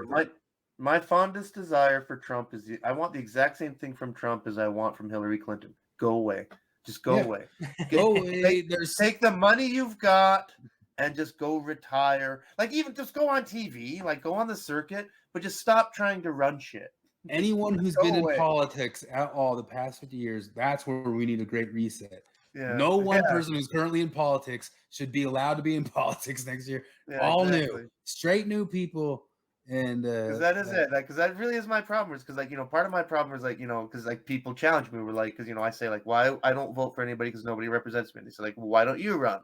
My fondest desire for Trump is I want the exact same thing from Trump as I want from Hillary Clinton. Go away. Just go away. Go away. Take the money you've got and just go retire. Like, even just go on TV, like go on the circuit, but just stop trying to run shit. Anyone who's been in politics at all the past 50 years, that's where we need a great reset. Yeah. No one person who's currently in politics should be allowed to be in politics next year. All new, straight new people. And because that is it, like, because that really is my problem. Is because, like, you know, part of my problem is, like, you know, because, like, people challenge me. We're like, because, you know, I say, like, why I don't vote for anybody because nobody represents me. And they say, like, well, why don't you run?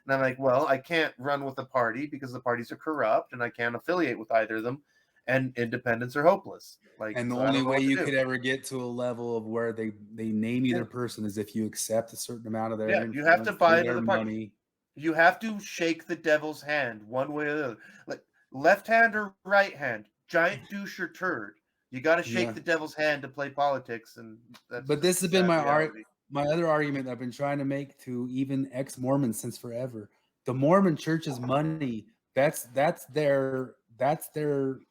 And I'm like, well, I can't run with the party because the parties are corrupt and I can't affiliate with either of them, and independents are hopeless. Like, and the only way you could ever get to a level of where they name either person is if you accept a certain amount of their you have to buy into the party. You have to shake the devil's hand one way or the other. Like, left hand or right hand, giant douche or turd. You got to shake the devil's hand to play politics, and but this has been my other argument that I've been trying to make to even ex-Mormons since forever. The Mormon Church's money, that's their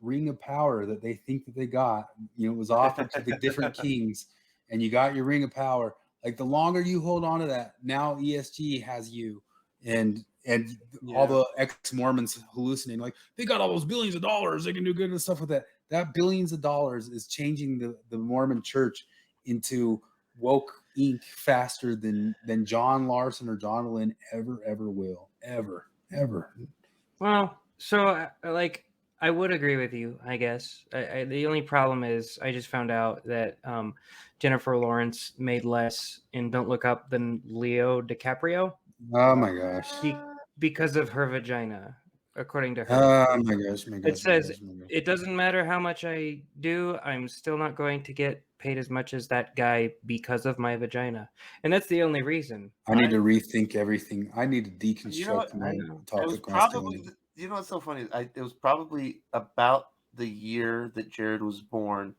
ring of power that they think that they got. You know, it was offered to the different kings, and you got your ring of power. Like, the longer you hold on to that, now ESG has you, and all the ex-Mormons hallucinating, like, they got all those billions of dollars, they can do good and stuff with that. That billions of dollars is changing the Mormon Church into woke Inc. faster than John Larson or John Lynn ever will. Ever. Well, so, like, I would agree with you, I guess. The only problem is I just found out that Jennifer Lawrence made less in Don't Look Up than Leo DiCaprio. Oh my gosh. Because of her vagina, according to her. Oh my gosh, my gosh. It says my gosh, my gosh. it doesn't matter how much I do, I'm still not going to get paid as much as that guy because of my vagina. And that's the only reason. I need to rethink everything. I need to deconstruct my It was toxic probably, masculinity. you know what's so funny? It was probably about the year that Jared was born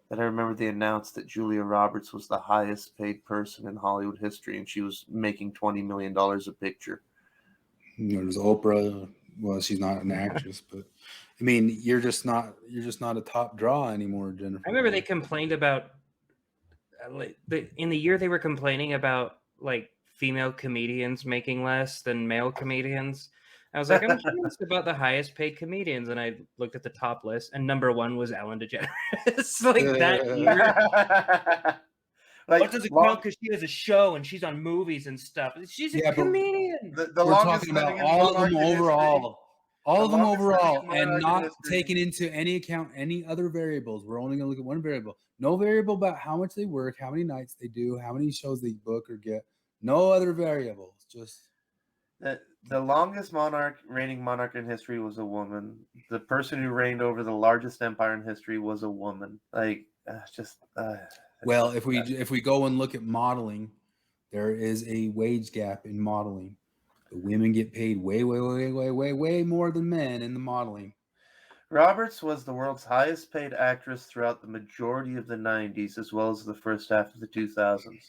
that I remember they announced that Julia Roberts was the highest paid person in Hollywood history, and she was making $20 million a picture. You know, there's Oprah. Well, she's not an actress, but I mean, you're just not a top draw anymore, Jennifer. I remember they complained about in the year they were complaining about like female comedians making less than male comedians. I was like, I'm curious about the highest paid comedians, and I looked at the top list, and number one was Ellen DeGeneres. Like that year. Like, what does it count because she has a show and she's on movies and stuff? She's a comedian. We're talking about all of them overall. All of them overall, and not taking into any account any other variables. We're only going to look at one variable. No variable about how much they work, how many nights they do, how many shows they book or get. No other variables. Just the longest reigning monarch in history was a woman. The person who reigned over the largest empire in history was a woman. Like, well, if we go and look at modeling, there is a wage gap in modeling. The women get paid way more than men in the modeling. Roberts was the world's highest paid actress throughout the majority of the 90s, as well as the first half of the 2000s.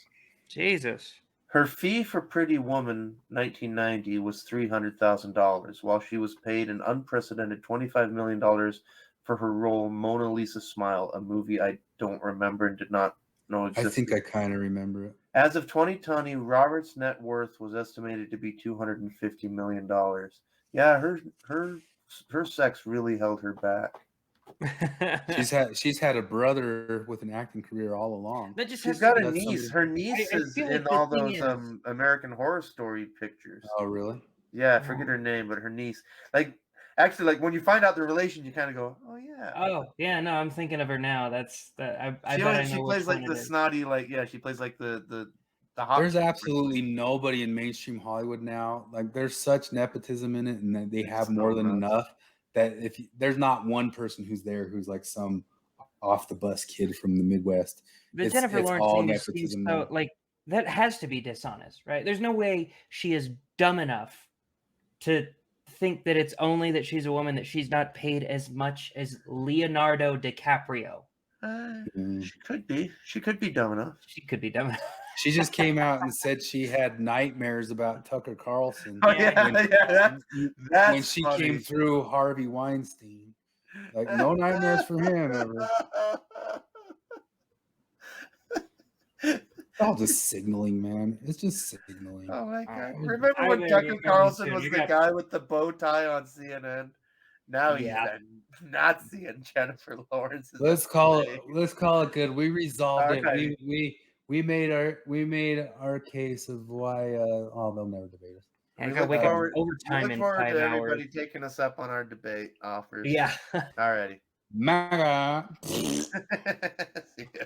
Jesus. Her fee for Pretty Woman 1990 was $300,000, while she was paid an unprecedented $25 million for her role Mona Lisa Smile, a movie I don't remember and did not know existed. I think I kind of remember it. As of 2020, Roberts' net worth was estimated to be $250 million. Yeah, her sex really held her back. she's had a brother with an acting career all along. She's got a niece. Her niece is in all those American Horror Story pictures. Oh, really? Yeah, I forget her name, but her niece. Actually, when you find out the relation, you kind of go, "Oh yeah." Oh yeah, no, I'm thinking of her now. That's that. She plays like the snotty, she plays like the hot. There's absolutely nobody in mainstream Hollywood now. Like, there's such nepotism in it, and they have more than enough that there's not one person who's there who's like some off the bus kid from the Midwest. The Jennifer Lawrence thing seems so like that has to be dishonest, right? There's no way she is dumb enough to think that it's only that she's a woman that she's not paid as much as Leonardo DiCaprio. She could be. She could be dumb enough. She could be dumb enough. She just came out and said she had nightmares about Tucker Carlson. Oh, that's when she came through Harvey Weinstein. Like, no nightmares for him ever. It's all just signaling, man. It's just signaling. Oh my God. Remember when Tucker Carlson was the guy with the bow tie on CNN? Now he's a Nazi and Jennifer Lawrence. Let's call it good. We resolved it. We made our case of why they'll never debate us. We look forward to everybody taking us up on our debate offers. Yeah. Alrighty. MAGA. See ya.